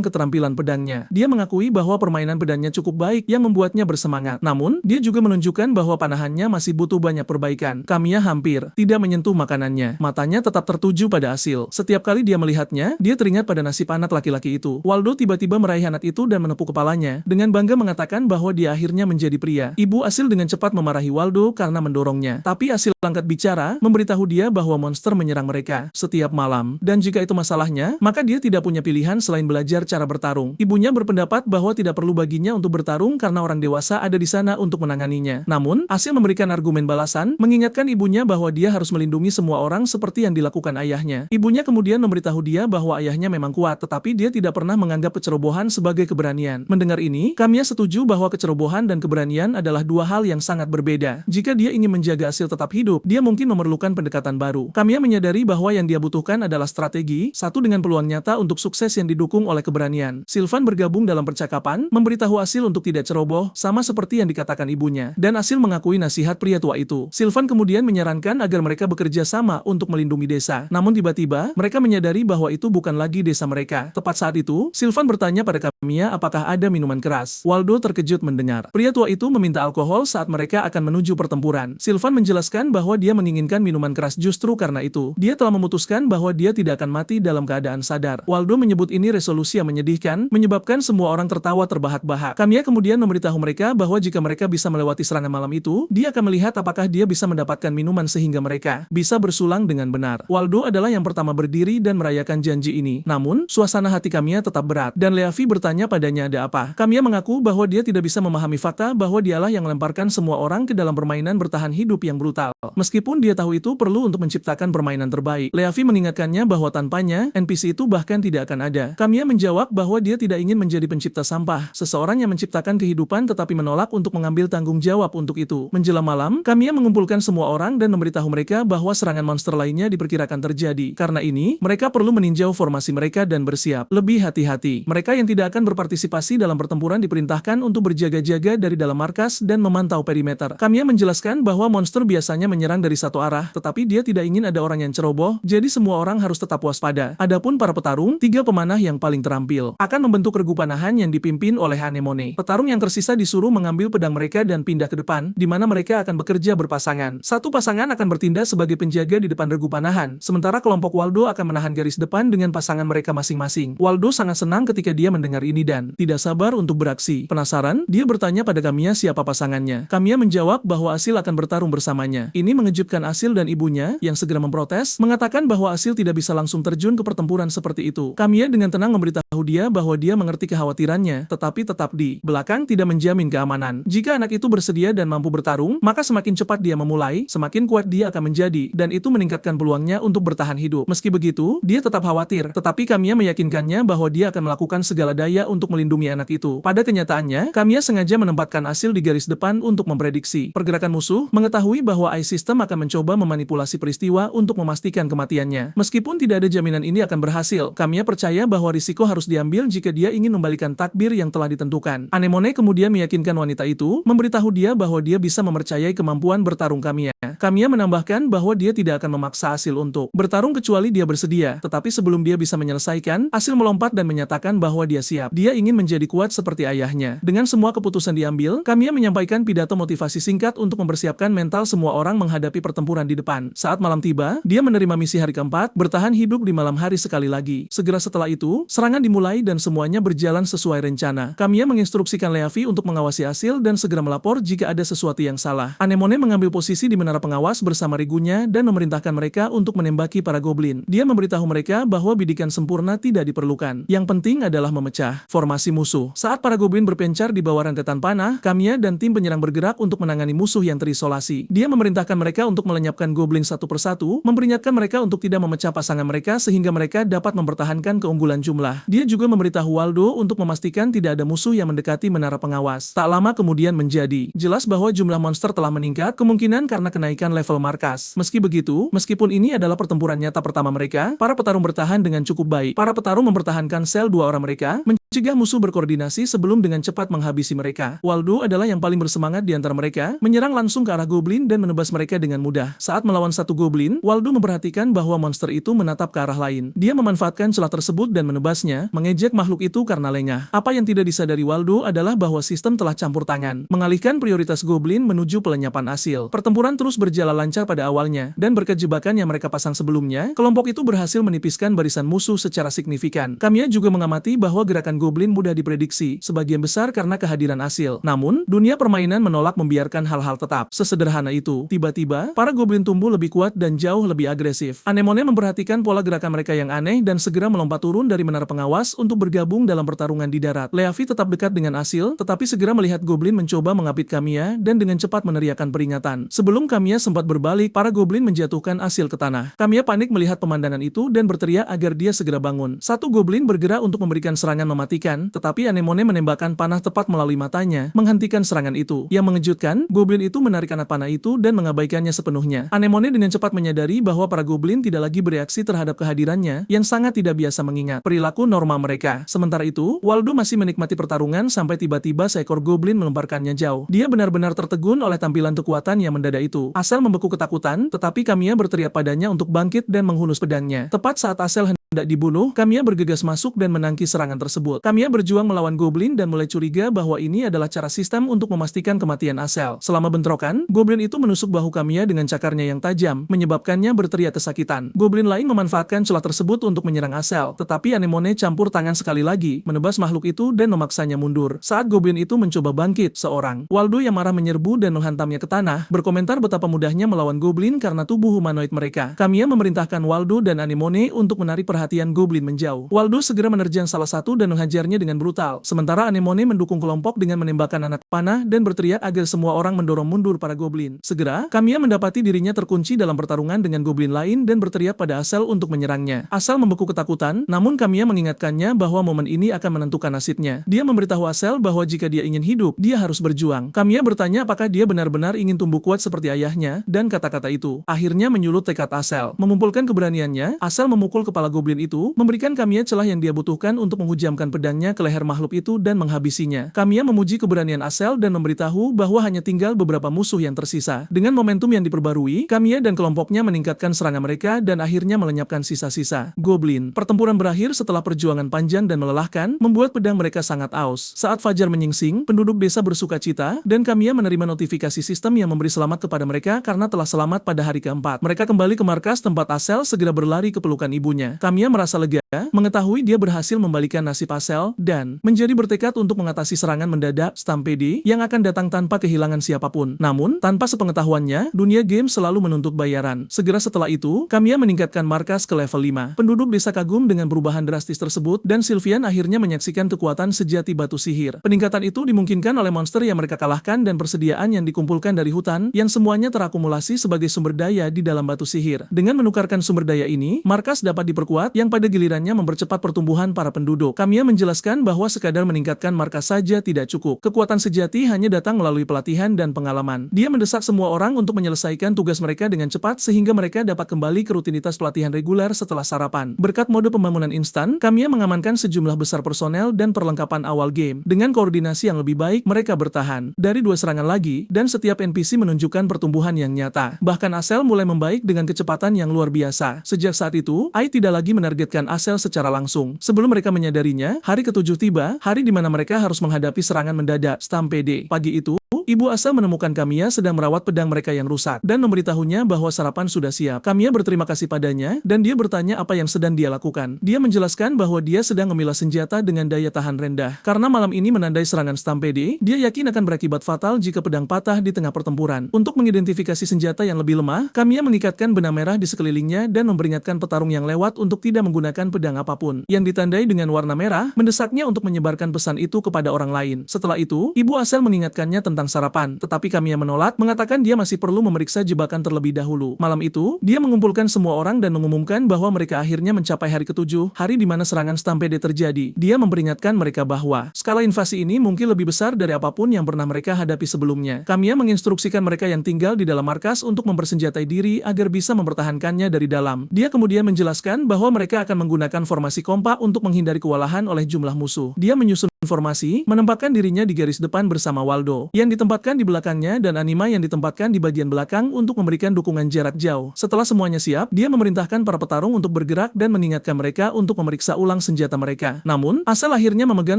S1: keterampilan pedangnya. Dia mengakui bahwa permainan pedangnya cukup baik yang membuatnya bersemangat. Namun, dia juga menunjukkan bahwa panahannya masih butuh banyak perbaikan. Kamiya hampir tidak menyentuh makanannya. Matanya tetap tertuju pada Asil. Setiap kali dia melihatnya, dia teringat pada nasib anak laki-laki itu. Waldo tiba-tiba meraih anak itu dan menepuk kepalanya, dengan bangga mengatakan bahwa dia akhirnya menjadi pria. Ibu Asil dengan cepat memarahi Waldo karena mendorongnya. Tapi Asil angkat bicara, memberitahu dia bahwa monster menyerang mereka setiap malam. Dan jika itu masalahnya, maka dia tidak punya pilihan selain belajar cara bertarung. Ibunya berpendapat bahwa tidak perlu baginya untuk bertarung karena orang dewasa ada di sana untuk menanganinya. Namun, Asil memberikan argumen balasan, mengingatkan ibunya bahwa dia harus melindungi semua orang seperti yang dilakukan ayahnya. Ibunya kemudian memberitahu dia bahwa ayahnya memang kuat, tetapi dia tidak pernah menganggap kecerobohan sebagai keberanian. Mendengar ini, Kamiya setuju bahwa kecerobohan dan keberanian adalah dua hal yang sangat berbeda. Jika dia ingin menjaga Asil tetap hidup, dia mungkin memerlukan pendekatan baru. Kamiya menyadari bahwa yang dia butuhkan adalah strategi, satu dengan peluang nyata untuk sukses yang didukung oleh keberanian. Sylvan bergabung dalam percakapan, memberitahu Asil untuk tidak ceroboh, sama seperti yang dikatakan ibunya. Dan Asil mengakui nasihat pria tua itu. Sylvan kemudian menyarankan agar mereka bekerja sama untuk melindungi desa. Namun tiba-tiba, mereka menyadari bahwa itu bukan lagi desa mereka. Tepat saat itu, Sylvan bertanya pada Kamiya apakah ada minuman keras. Waldo terkejut mendengar. Pria tua itu meminta alkohol saat mereka akan menuju pertempuran. Sylvan menjelaskan bahwa dia menginginkan minuman keras justru karena itu. Dia telah memutuskan bahwa dia tidak akan mati dalam keadaan sadar. Waldo menyebut ini resolusi yang menyedihkan, menyebabkan semua orang tertawa terbahak-bahak. Kamiya kemudian memberitahu mereka bahwa jika mereka bisa melewati serangan malam itu, dia akan melihat apakah dia bisa mendapatkan minuman sehingga mereka bisa bersulang dengan benar. Waldo adalah yang pertama berdiri dan merayakan janji ini. Namun, suasana hati Kamiya tetap berat, dan Leavi bertanya padanya ada apa. Kamiya mengaku bahwa dia tidak bisa memahami fakta bahwa dialah yang melemparkan semua orang ke dalam permainan bertahan hidup yang brutal. Meskipun dia tahu itu perlu untuk menciptakan permainan terbaik, Leavi mengingatkannya bahwa tanpanya, NPC itu bahkan tidak akan ada. Kamiya menjawab bahwa dia tidak ingin menjadi pencipta sampah, seseorang yang menciptakan kehidupan tetapi menolak untuk mengambil tanggung jawab untuk itu. Menjelang malam, Kamiya mengumpulkan semua orang dan memberitahu mereka bahwa serangan monster lainnya diperkirakan terjadi. Karena ini, mereka perlu meninjau formasi mereka dan bersiap lebih hati-hati. Mereka yang tidak akan berpartisipasi dalam pertempuran diperintahkan untuk berjaga-jaga dari dalam markas dan memantau perimeter. Kamiya menjelaskan bahwa monster biasanya menyerang dari satu arah, tetapi dia tidak ingin ada orang yang ceroboh, jadi semua orang harus tetap waspada. Adapun para petarung, 3 pemanah yang paling terampil akan membentuk regu panahan yang dipimpin oleh Anemone. Petarung yang tersisa disuruh mengambil pedang mereka dan pindah ke depan, di mana mereka akan bekerja berpasangan. Satu pasangan akan bertindak sebagai penjaga di depan regu panahan, sementara kelompok Waldo akan menahan garis depan dengan pasangan mereka masing-masing. Waldo sangat senang ketika dia mendengar ini dan tidak sabar untuk beraksi. Penasaran, dia bertanya pada Kamiya siapa pasangannya. Kamiya menjawab bahwa Asil akan bertarung bersamanya. Ini mengejutkan Asil dan ibunya, yang segera memprotes, mengatakan bahwa Asil tidak bisa langsung terjun ke pertempuran seperti itu. Kamiya dengan tenang memberitahu dia bahwa dia mengerti kekhawatirannya, tetapi tetap di belakang tidak menjamin keamanan. Jika anak itu bersedia dan mampu bertarung, maka semakin cepat dia memulai, semakin kuat dia akan menjadi, dan itu meningkatkan peluangnya untuk bertahan hidup. Meski begitu, dia tetap khawatir, tetapi Kamiya meyakinkannya bahwa dia akan melakukan segala daya untuk melindungi anak itu. Pada kenyataannya, Kamiya sengaja menempatkan Asil di garis depan untuk memprediksi pergerakan musuh, mengetahui bahwa AI System akan mencoba memanipulasi peristiwa untuk memastikan kematiannya. Meskipun tidak ada jaminan ini akan berhasil, Kamiya percaya bahwa risiko harus diambil jika dia ingin membalikan takdir yang telah ditentukan. Anemone kemudian meyakinkan wanita itu, memberitahu dia bahwa dia bisa mempercayai kemampuan bertarung Kamiya. Kamiya menambahkan bahwa dia tidak akan memaksa Asil untuk bertarung kecuali dia bersedia, tetapi sebelum dia bisa menyelesaikan, Asil melompat dan menyatakan bahwa dia siap. Dia ingin menjadi kuat kuat seperti ayahnya. Dengan semua keputusan diambil, Kamiya menyampaikan pidato motivasi singkat untuk mempersiapkan mental semua orang menghadapi pertempuran di depan. Saat malam tiba, dia menerima misi hari keempat, bertahan hidup di malam hari sekali lagi. Segera setelah itu, serangan dimulai dan semuanya berjalan sesuai rencana. Kamiya menginstruksikan Leavi untuk mengawasi hasil dan segera melapor jika ada sesuatu yang salah. Anemone mengambil posisi di menara pengawas bersama Rigunya dan memerintahkan mereka untuk menembaki para goblin. Dia memberitahu mereka bahwa bidikan sempurna tidak diperlukan. Yang penting adalah memecah formasi musuh. Saat para goblin berpencar di bawah rentetan panah, Kamiya dan tim penyerang bergerak untuk menangani musuh yang terisolasi. Dia memerintahkan mereka untuk melenyapkan goblin satu persatu, memperingatkan mereka untuk tidak memecah pasangan mereka sehingga mereka dapat mempertahankan keunggulan jumlah. Dia juga memberitahu Waldo untuk memastikan tidak ada musuh yang mendekati menara pengawas. Tak lama kemudian menjadi jelas bahwa jumlah monster telah meningkat, kemungkinan karena kenaikan level markas. Meski begitu, meskipun ini adalah pertempuran nyata pertama mereka, para petarung bertahan dengan cukup baik. Para petarung mempertahankan sel dua orang mereka, mencegah musuh berkoordinasi sebelum dengan cepat menghabisi mereka. Waldo adalah yang paling bersemangat di antara mereka, menyerang langsung ke arah goblin dan menebas mereka dengan mudah. Saat melawan satu goblin, Waldo memperhatikan bahwa monster itu menatap ke arah lain. Dia memanfaatkan celah tersebut dan menebasnya, mengejek makhluk itu karena lengah. Apa yang tidak disadari Waldo adalah bahwa sistem telah campur tangan, mengalihkan prioritas goblin menuju pelenyapan hasil. Pertempuran terus berjalan lancar pada awalnya, dan berkat jebakan yang mereka pasang sebelumnya, kelompok itu berhasil menipiskan barisan musuh secara signifikan. Kamiya juga mengamati bahwa gerakan goblin mudah diprediksi, sebagian besar karena kehadiran hasil. Namun, dunia permainan menolak membiarkan hal-hal tetap sesederhana itu. Tiba-tiba, para goblin tumbuh lebih kuat dan jauh lebih agresif. Anemone memperhatikan pola gerakan mereka yang aneh dan segera melompat turun dari menara pengawas untuk bergabung dalam pertarungan di darat. Leavi tetap dekat dengan Asil, tetapi segera melihat goblin mencoba mengapit Kamiya dan dengan cepat meneriakkan peringatan. Sebelum Kamiya sempat berbalik, para goblin menjatuhkan Asil ke tanah. Kamiya panik melihat pemandangan itu dan berteriak agar dia segera bangun. Satu goblin bergerak untuk memberikan serangan mematikan, tetapi Anemone menembakkan panah tepat melalui matanya, menghentikan serangan itu. Yang mengejutkan, goblin itu menarik anak panah itu dan mengabaikannya sepenuhnya. Anemone dengan cepat menyadari bahwa para goblin tidak lagi bereaksi terhadap kehadirannya, yang sangat tidak biasa mengingat perilaku normal mereka. Sementara itu, Waldo masih menikmati pertarungan sampai tiba-tiba seekor goblin melemparkannya jauh. Dia benar-benar tertegun oleh tampilan kekuatan yang mendadak itu. Asel membeku ketakutan, tetapi Kamiya berteriak padanya untuk bangkit dan menghunus pedangnya. Tepat saat Asel hendak dibunuh, Kamiya bergegas masuk dan menangkis serangan tersebut. Kamiya berjuang melawan goblin dan mulai curiga bahwa ini adalah cara sistem untuk memastikan kematian Asel. Selama bentrokan, goblin itu menusuk bahu Kamiya dengan cakarnya yang tajam, menyebabkannya berteriak kesakitan. Goblin lain memanfaatkan celah tersebut untuk menyerang Asel, tetapi Anemone campur tangan sekali lagi, menebas makhluk itu dan memaksanya mundur. Saat goblin itu mencoba bangkit, seorang Waldo yang marah menyerbu dan menghantamnya ke tanah, berkomentar betapa mudahnya melawan goblin karena tubuh humanoid mereka. Kamiya memerintahkan Waldo dan Anemone untuk menarik perhatian goblin menjauh. Waldo segera menerjang salah satu dan menghajarnya dengan brutal, sementara Anemone mendukung kelompok dengan menembakkan anak panah dan berteriak agar semua orang mendorong mundur para goblin. Segera, Kamiya mendapati dirinya terkunci dalam pertarungan dengan goblin lain dan berteriak pada Asel untuk menyerangnya. Asel membeku ketakutan, namun Kamiya mengingatkannya bahwa momen ini akan menentukan nasibnya. Dia memberitahu Asel bahwa jika dia ingin hidup, dia harus berjuang. Kamiya bertanya apakah dia benar-benar ingin tumbuh kuat seperti ayahnya, dan kata-kata itu akhirnya menyulut tekad Asel. Mengumpulkan keberaniannya, Asel memukul kepala goblin itu, memberikan Kamiya celah yang dia butuhkan untuk menghujamkan pedangnya ke leher makhluk itu dan menghabisinya. Kamiya memuji keberanian Asel dan memberitahu bahwa hanya tinggal beberapa musuh yang tersisa. Dengan momentum yang diperbarui, Kamiya dan kelompoknya meningkatkan serangan mereka dan akhirnya melenyapkan sisa-sisa goblin. Pertempuran berakhir setelah perjuangan panjang dan melelahkan, membuat pedang mereka sangat aus. Saat fajar menyingsing, penduduk desa bersuka cita, dan Kamiya menerima notifikasi sistem yang memberi selamat kepada mereka karena telah selamat pada hari keempat. Mereka kembali ke markas tempat Asel segera berlari ke pelukan ibunya. Kamiya merasa lega, mengetahui dia berhasil membalikan nasib Asel, dan menjadi bertekad untuk mengatasi serangan mendadak Stampede yang akan datang tanpa kehilangan siapapun. Namun, tanpa sepengetahuannya, dunia game selalu menuntut bayaran. Segera setelah itu, Kamiya meningkatkan markas ke level 5. Penduduk desa kagum dengan perubahan drastis tersebut, dan Sylvian akhirnya menyaksikan kekuatan sejati batu sihir. Peningkatan itu dimungkinkan oleh monster yang mereka kalahkan dan persediaan yang dikumpulkan dari hutan, yang semuanya terakumulasi sebagai sumber daya di dalam batu sihir. Dengan menukarkan sumber daya ini, markas dapat diperkuat, yang pada gilirannya mempercepat pertumbuhan para penduduk. Kamiya menjelaskan bahwa sekadar meningkatkan markas saja tidak cukup. Kekuatan sejati hanya datang melalui pelatihan dan pengalaman. Dia mendesak semua orang untuk menyelesaikan tugas mereka dengan cepat sehingga mereka dapat kembali ke rutinitas pelatihan reguler setelah sarapan. Berkat mode pembangunan instan, Kamiya mengamankan sejumlah besar personel dan perlengkapan awal game. Dengan koordinasi yang lebih baik, mereka bertahan dari 2 serangan lagi, dan setiap NPC menunjukkan pertumbuhan yang nyata. Bahkan Asel mulai membaik dengan kecepatan yang luar biasa. Sejak saat itu, Ai tidak lagi menargetkan Asel Asel secara langsung. Sebelum mereka menyadarinya, hari ketujuh tiba, hari di mana mereka harus menghadapi serangan mendadak, Stampede. Pagi itu, Ibu Asel menemukan Kamiya sedang merawat pedang mereka yang rusak, dan memberitahunya bahwa sarapan sudah siap. Kamiya berterima kasih padanya, dan dia bertanya apa yang sedang dia lakukan. Dia menjelaskan bahwa dia sedang memilah senjata dengan daya tahan rendah. Karena malam ini menandai serangan Stampede, dia yakin akan berakibat fatal jika pedang patah di tengah pertempuran. Untuk mengidentifikasi senjata yang lebih lemah, Kamiya mengikatkan benang merah di sekelilingnya dan memperingatkan petarung yang lewat untuk tidak menggunakan pedang apapun yang ditandai dengan warna merah, mendesaknya untuk menyebarkan pesan itu kepada orang lain. Setelah itu, Ibu Asel mengingatkannya tentang sarapan, tetapi Kamiya menolak, mengatakan dia masih perlu memeriksa jebakan terlebih dahulu. Malam itu, dia mengumpulkan semua orang dan mengumumkan bahwa mereka akhirnya mencapai hari ketujuh, hari di mana serangan Stampede terjadi. Dia memperingatkan mereka bahwa skala invasi ini mungkin lebih besar dari apapun yang pernah mereka hadapi sebelumnya. Kamiya menginstruksikan mereka yang tinggal di dalam markas untuk mempersenjatai diri agar bisa mempertahankannya dari dalam. Dia kemudian menjelaskan bahwa mereka akan menggunakan formasi kompak untuk menghindari kewalahan oleh jumlah musuh. Dia menyusun informasi, menempatkan dirinya di garis depan bersama Waldo, yang ditempatkan di belakangnya, dan Anima yang ditempatkan di bagian belakang untuk memberikan dukungan jarak jauh. Setelah semuanya siap, dia memerintahkan para petarung untuk bergerak dan mengingatkan mereka untuk memeriksa ulang senjata mereka. Namun, Asel akhirnya memegang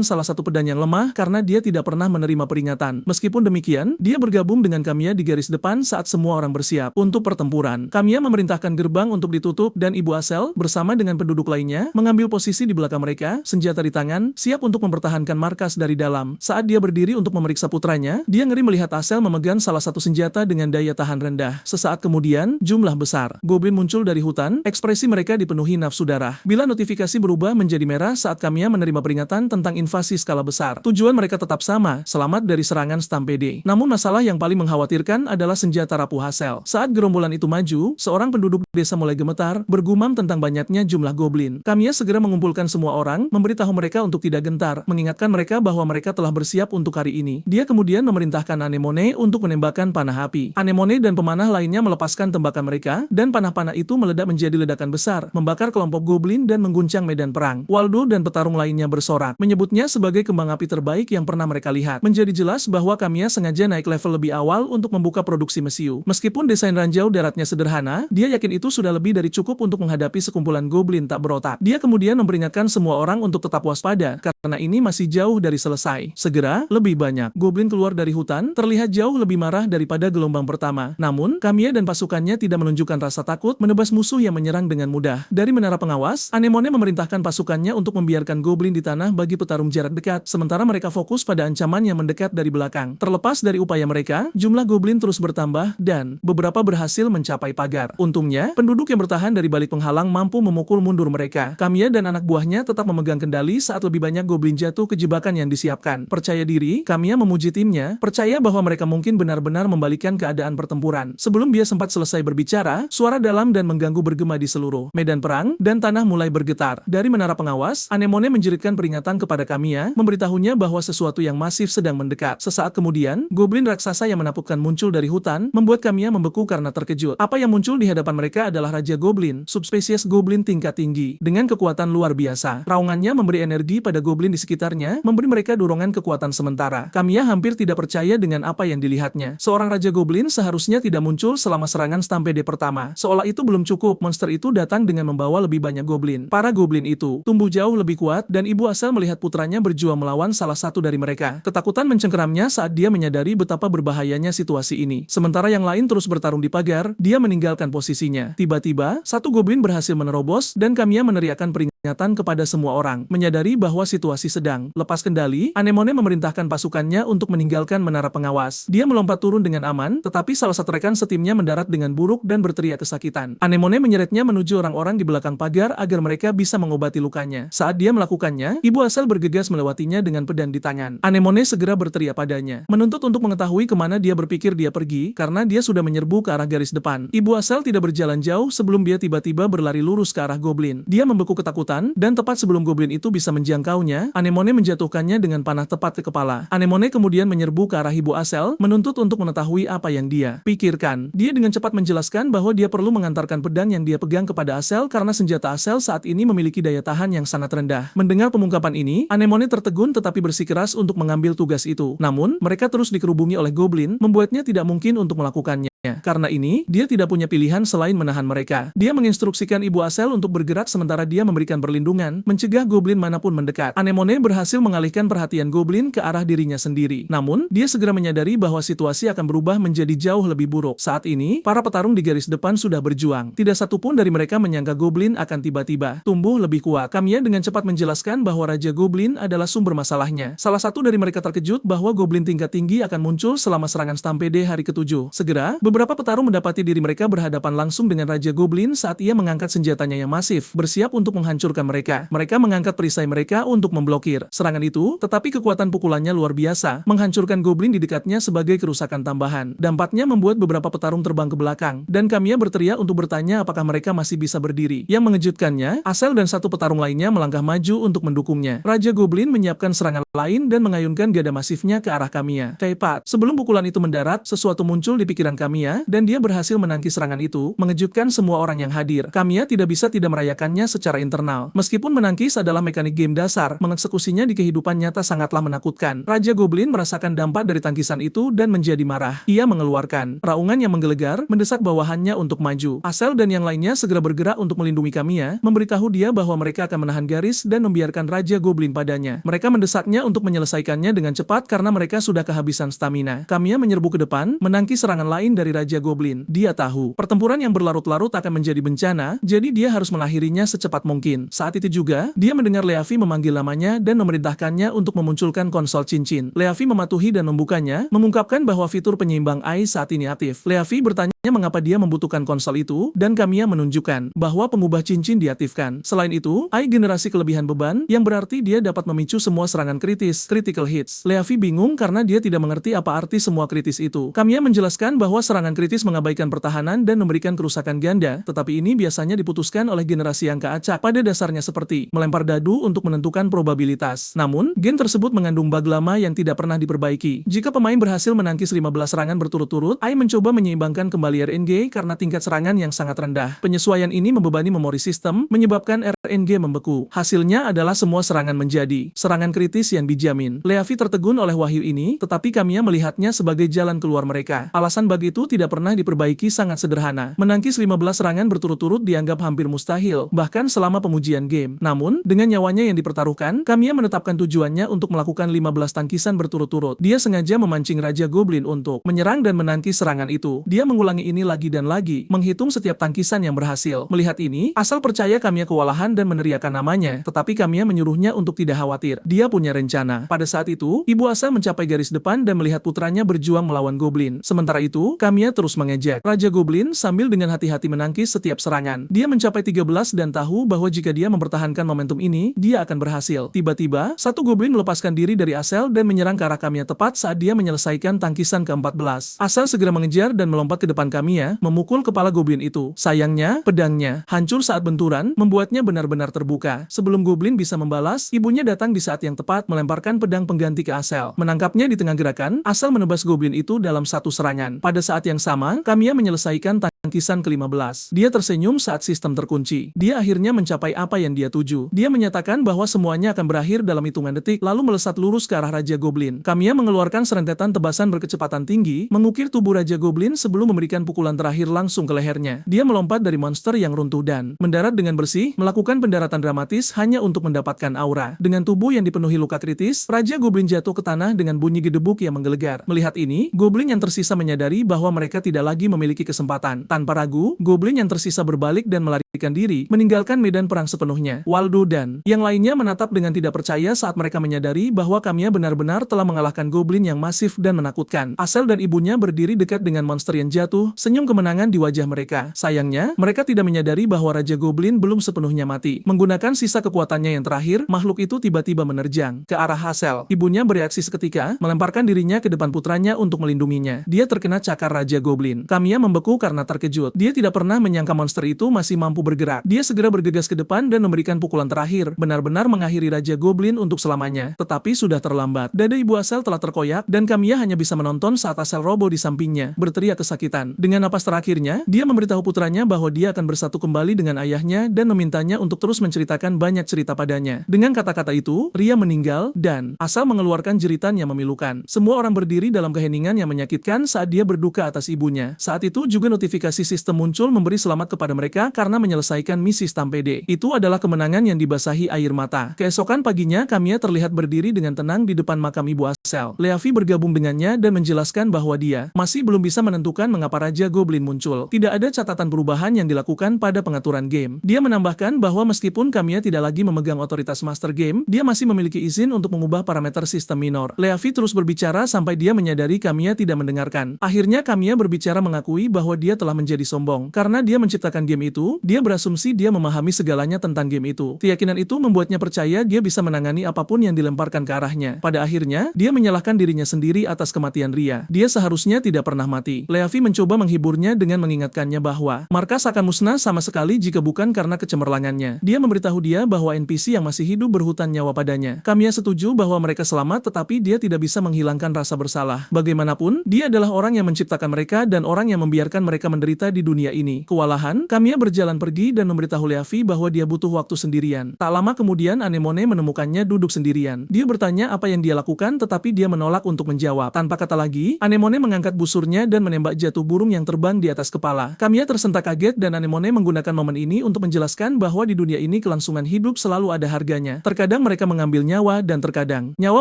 S1: salah satu pedang yang lemah karena dia tidak pernah menerima peringatan. Meskipun demikian, dia bergabung dengan Kamiya di garis depan saat semua orang bersiap untuk pertempuran. Kamiya memerintahkan gerbang untuk ditutup dan Ibu Asel, bersama dengan penduduk lainnya, mengambil posisi di belakang mereka, senjata di tangan, siap untuk mempertahankan markas dari dalam. Saat dia berdiri untuk memeriksa putranya, dia ngeri melihat Asel memegang salah satu senjata dengan daya tahan rendah. Sesaat kemudian, jumlah besar goblin muncul dari hutan, ekspresi mereka dipenuhi nafsu darah. Bila notifikasi berubah menjadi merah saat Kamiya menerima peringatan tentang invasi skala besar. Tujuan mereka tetap sama, selamat dari serangan Stampede. Namun masalah yang paling mengkhawatirkan adalah senjata rapuh Asel. Saat gerombolan itu maju, seorang penduduk desa mulai gemetar, bergumam tentang banyaknya jumlah goblin. Kamiya segera mengumpulkan semua orang, memberitahu mereka untuk tidak gentar, mengingatkan mereka bahwa mereka telah bersiap untuk hari ini. Dia kemudian memerintahkan Anemone untuk menembakkan panah api. Anemone dan pemanah lainnya melepaskan tembakan mereka, dan panah-panah itu meledak menjadi ledakan besar, membakar kelompok goblin dan mengguncang medan perang. Waldo dan petarung lainnya bersorak, menyebutnya sebagai kembang api terbaik yang pernah mereka lihat. Menjadi jelas bahwa Kamiya sengaja naik level lebih awal untuk membuka produksi mesiu. Meskipun desain ranjau daratnya sederhana, dia yakin itu sudah lebih dari cukup untuk menghadapi sekumpulan goblin tak berotak. Dia kemudian memperingatkan semua orang untuk tetap waspada, karena ini masih jauh dari selesai. Segera, lebih banyak goblin keluar dari hutan, terlihat jauh lebih marah daripada gelombang pertama. Namun, Kamiya dan pasukannya tidak menunjukkan rasa takut, menebas musuh yang menyerang dengan mudah. Dari menara pengawas, Anemone memerintahkan pasukannya untuk membiarkan goblin di tanah bagi petarung jarak dekat, sementara mereka fokus pada ancaman yang mendekat dari belakang. Terlepas dari upaya mereka, jumlah goblin terus bertambah, dan beberapa berhasil mencapai pagar. Untungnya, penduduk yang bertahan dari balik penghalang mampu memukul mundur mereka. Kamiya dan anak buahnya tetap memegang kendali saat lebih banyak goblin jatuh ke jebakan yang disiapkan. Percaya diri, Kamiya memuji timnya, percaya bahwa mereka mungkin benar-benar membalikkan keadaan pertempuran. Sebelum dia sempat selesai berbicara, suara dalam dan mengganggu bergema di seluruh medan perang, dan tanah mulai bergetar. Dari menara pengawas, Anemone menjeritkan peringatan kepada Kamiya, memberitahunya bahwa sesuatu yang masif sedang mendekat. Sesaat kemudian, goblin raksasa yang menakutkan muncul dari hutan, membuat Kamiya membeku karena terkejut. Apa yang muncul di hadapan mereka adalah Raja Goblin, subspesies goblin tingkat tinggi, dengan kekuatan luar biasa. Raungannya memberi energi pada goblin di sekitarnya, memberi mereka dorongan kekuatan sementara. Kamiya hampir tidak percaya dengan apa yang dilihatnya. Seorang Raja Goblin seharusnya tidak muncul selama serangan Stampede pertama. Seolah itu belum cukup, monster itu datang dengan membawa lebih banyak goblin. Para goblin itu tumbuh jauh lebih kuat, dan Ibu Asel melihat putranya berjuang melawan salah satu dari mereka. Ketakutan mencengkeramnya saat dia menyadari betapa berbahayanya situasi ini. Sementara yang lain terus bertarung di pagar, dia meninggalkan posisinya. Tiba-tiba, satu goblin berhasil menerobos, dan Kamiya meneriakkan peringatan kepada semua orang. Menyadari bahwa situasi sedang lepas kendali, Anemone memerintahkan pasukannya untuk meninggalkan menara pengawas. Dia melompat turun dengan aman, tetapi salah satu rekan setimnya mendarat dengan buruk dan berteriak kesakitan. Anemone menyeretnya menuju orang-orang di belakang pagar agar mereka bisa mengobati lukanya. Saat dia melakukannya, Ibu Asel bergegas melewatinya dengan pedang di tangan. Anemone segera berteriak padanya, menuntut untuk mengetahui kemana dia berpikir dia pergi, karena dia sudah menyerbu ke arah garis depan. Ibu Asel tidak berjalan jauh sebelum dia tiba-tiba berlari lurus ke arah goblin. Dia membeku ketakutan, dan tepat sebelum goblin itu bisa menjangkaunya, Anemone menjatuhkannya dengan panah tepat ke kepala. Anemone kemudian menyerbu ke arah Ibu Asel, menuntut untuk mengetahui apa yang dia pikirkan. Dia dengan cepat menjelaskan bahwa dia perlu mengantarkan pedang yang dia pegang kepada Asel karena senjata Asel saat ini memiliki daya tahan yang sangat rendah. Mendengar pengungkapan ini, Anemone tertegun tetapi bersikeras untuk mengambil tugas itu. Namun, mereka terus dikerubungi oleh goblin, membuatnya tidak mungkin untuk melakukannya. Karena ini, dia tidak punya pilihan selain menahan mereka. Dia menginstruksikan Ibu Asel untuk bergerak sementara dia memberikan perlindungan, mencegah goblin manapun mendekat. Anemone berhasil mengalihkan perhatian goblin ke arah dirinya sendiri. Namun, dia segera menyadari bahwa situasi akan berubah menjadi jauh lebih buruk. Saat ini, para petarung di garis depan sudah berjuang. Tidak satupun dari mereka menyangka goblin akan tiba-tiba tumbuh lebih kuat. Kamiya dengan cepat menjelaskan bahwa Raja Goblin adalah sumber masalahnya. Salah satu dari mereka terkejut bahwa goblin tingkat tinggi akan muncul selama serangan Stampede hari ke-7. Segera, beberapa petarung mendapati diri mereka berhadapan langsung dengan Raja Goblin saat ia mengangkat senjatanya yang masif, bersiap untuk menghancurkan mereka. Mereka mengangkat perisai mereka untuk memblokir serangan itu, tetapi kekuatan pukulannya luar biasa, menghancurkan goblin di dekatnya sebagai kerusakan tambahan. Dampaknya membuat beberapa petarung terbang ke belakang, dan Kamiya berteriak untuk bertanya apakah mereka masih bisa berdiri. Yang mengejutkannya, Asel dan satu petarung lainnya melangkah maju untuk mendukungnya. Raja Goblin menyiapkan serangan lain dan mengayunkan gada masifnya ke arah Kamiya. Tepat sebelum pukulan itu mendarat, sesuatu muncul di pikiran Kamiya, dan dia berhasil menangkis serangan itu, mengejutkan semua orang yang hadir. Kamiya tidak bisa tidak merayakannya secara internal. Meskipun menangkis adalah mekanik game dasar, mengeksekusinya di kehidupan nyata sangatlah menakutkan. Raja Goblin merasakan dampak dari tangkisan itu dan menjadi marah. Ia mengeluarkan raungan yang menggelegar, mendesak bawahannya untuk maju. Asel dan yang lainnya segera bergerak untuk melindungi Kamiya, memberitahu dia bahwa mereka akan menahan garis dan membiarkan Raja Goblin padanya. Mereka mendesaknya untuk menyelesaikannya dengan cepat karena mereka sudah kehabisan stamina. Kamiya menyerbu ke depan, menangkis serangan lain dari Raja Goblin. Dia tahu, pertempuran yang berlarut-larut akan menjadi bencana, jadi dia harus mengakhirinya secepat mungkin. Saat itu juga, dia mendengar Leavi memanggil namanya dan memerintahkannya untuk memunculkan konsol cincin. Leavi mematuhi dan membukanya, mengungkapkan bahwa fitur penyeimbang Ai saat ini aktif. Leavi bertanya mengapa dia membutuhkan konsol itu, dan Kamiya menunjukkan bahwa pengubah cincin diaktifkan. Selain itu, Ai generasi kelebihan beban, yang berarti dia dapat memicu semua serangan kritis, critical hits. Leavi bingung karena dia tidak mengerti apa arti semua kritis itu. Kamiya menjelaskan bahwa serangan kritis mengabaikan pertahanan dan memberikan kerusakan ganda, tetapi ini biasanya diputuskan oleh generasi angka acak. Pada dasarnya seperti melempar dadu untuk menentukan probabilitas. Namun, gen tersebut mengandung bug lama yang tidak pernah diperbaiki. Jika pemain berhasil menangkis 15 serangan berturut-turut, Ai mencoba menyeimbangkan kembali RNG karena tingkat serangan yang sangat rendah. Penyesuaian ini membebani memori sistem, menyebabkan RNG membeku. Hasilnya adalah semua serangan menjadi serangan kritis yang dijamin. Leavi tertegun oleh wahyu ini, tetapi Kamiya melihatnya sebagai jalan keluar mereka. Alasan bug itu tidak pernah diperbaiki sangat sederhana. Menangkis 15 serangan berturut-turut dianggap hampir mustahil, bahkan selama pemujian game. Namun, dengan nyawanya yang dipertaruhkan, Kamiya menetapkan tujuannya untuk melakukan 15 tangkisan berturut-turut. Dia sengaja memancing Raja Goblin untuk menyerang dan menangkis serangan itu. Dia mengulangi ini lagi dan lagi, menghitung setiap tangkisan yang berhasil. Melihat ini, Asal percaya Kamiya kewalahan dan meneriakkan namanya, tetapi Kamiya menyuruhnya untuk tidak khawatir. Dia punya rencana. Pada saat itu, Ibu Asel mencapai garis depan dan melihat putranya berjuang melawan Goblin. Sementara itu, Kamiya terus mengejek Raja Goblin sambil dengan hati-hati menangkis setiap serangan. Dia mencapai 13 dan tahu bahwa jika dia mempertahankan momentum ini, dia akan berhasil. Tiba-tiba, satu Goblin melepaskan diri dari Asel dan menyerang ke arah Kamiya tepat saat dia menyelesaikan tangkisan ke-14. Asel segera mengejar dan melompat ke depan Kamiya, memukul kepala Goblin itu. Sayangnya, pedangnya hancur saat benturan, membuatnya benar-benar terbuka. Sebelum Goblin bisa membalas, ibunya datang di saat yang tepat melemparkan pedang pengganti ke Asel. Menangkapnya di tengah gerakan, Asel menebas Goblin itu dalam satu serangan. Pada saat yang sama, Kamiya menyelesaikan tangkisan ke-15. Dia tersenyum saat sistem terkunci. Dia akhirnya mencapai apa yang dia tuju. Dia menyatakan bahwa semuanya akan berakhir dalam hitungan detik, lalu melesat lurus ke arah Raja Goblin. Kamiya mengeluarkan serentetan tebasan berkecepatan tinggi, mengukir tubuh Raja Goblin sebelum memberikan pukulan terakhir langsung ke lehernya. Dia melompat dari monster yang runtuh dan mendarat dengan bersih, melakukan pendaratan dramatis hanya untuk mendapatkan aura. Dengan tubuh yang dipenuhi luka kritis, Raja Goblin jatuh ke tanah dengan bunyi gedebuk yang menggelegar. Melihat ini, Goblin yang tersisa menyadari bahwa mereka tidak lagi memiliki kesempatan. Tanpa ragu, Goblin yang tersisa berbalik dan melarikan diri, meninggalkan medan perang sepenuhnya. Waldo dan yang lainnya menatap dengan tidak percaya saat mereka menyadari bahwa Kamiya benar-benar telah mengalahkan Goblin yang masif dan menakutkan. Asel dan ibunya berdiri dekat dengan monster yang jatuh, senyum kemenangan di wajah mereka. Sayangnya, mereka tidak menyadari bahwa Raja Goblin belum sepenuhnya mati. Menggunakan sisa kekuatannya yang terakhir, makhluk itu tiba-tiba menerjang ke arah Asel. Ibunya bereaksi seketika, melemparkan dirinya ke depan putranya untuk melindunginya. Dia terkena cakar Raja Goblin. Kamiya membeku karena terkejut. Dia tidak pernah menyangka monster itu masih mampu bergerak. Dia segera bergegas ke depan dan memberikan pukulan terakhir, benar-benar mengakhiri Raja Goblin untuk selamanya. Tetapi sudah terlambat. Dada ibu Asel telah terkoyak, dan Kamiya hanya bisa menonton saat Asel roboh di sampingnya, berteriak kesakitan. Dengan napas terakhirnya, dia memberitahu putranya bahwa dia akan bersatu kembali dengan ayahnya dan memintanya untuk terus menceritakan banyak cerita padanya. Dengan kata-kata itu, Ria meninggal, dan Asel mengeluarkan jeritan yang memilukan. Semua orang berdiri dalam keheningan yang menyakitkan saat dia berduka atas ibunya. Saat itu juga notifikasi sistem muncul memberi selamat kepada mereka karena menyelesaikan misi Stampede. Itu adalah kemenangan yang dibasahi air mata. Keesokan paginya, Kamiya terlihat berdiri dengan tenang di depan makam ibu Asel. Leavi bergabung dengannya dan menjelaskan bahwa dia masih belum bisa menentukan mengapa Raja Goblin muncul. Tidak ada catatan perubahan yang dilakukan pada pengaturan game. Dia menambahkan bahwa meskipun Kamiya tidak lagi memegang otoritas Master Game, dia masih memiliki izin untuk mengubah parameter sistem minor. Leavi terus berbicara sampai dia menyadari Kamiya tidak mendengarkan. Akhirnya Kamiya berbicara mengakui bahwa dia telah menjadi sombong. Karena dia menciptakan game itu, dia berasumsi dia memahami segalanya tentang game itu. Keyakinan itu membuatnya percaya dia bisa menangani apapun yang dilemparkan ke arahnya. Pada akhirnya, dia menyalahkan dirinya sendiri atas kematian Ria. Dia seharusnya tidak pernah mati. Leavi mencoba menghiburnya dengan mengingatkannya bahwa markas akan musnah sama sekali jika bukan karena kecemerlangannya. Dia memberitahu dia bahwa NPC yang masih hidup berhutang nyawa padanya. Kamiya setuju bahwa mereka selamat, tetapi dia tidak bisa menghilangkan rasa bersalah. Bagaimanapun, dia adalah orang yang menciptakan mereka dan orang yang membiarkan mereka menderita di dunia ini. Kewalahan, Kamiya berjalan pergi dan memberitahu Leavi bahwa dia butuh waktu sendirian. Tak lama kemudian Anemone menemukannya duduk sendirian. Dia bertanya apa yang dia lakukan, tetapi dia menolak untuk menjawab. Tanpa kata lagi, Anemone mengangkat busurnya dan menembak jatuh burung yang terbang di atas kepala. Kamiya tersentak kaget dan Anemone menggunakan momen ini untuk menjelaskan bahwa di dunia ini kelangsungan hidup selalu ada harganya. Terkadang mereka mengambil nyawa dan terkadang nyawa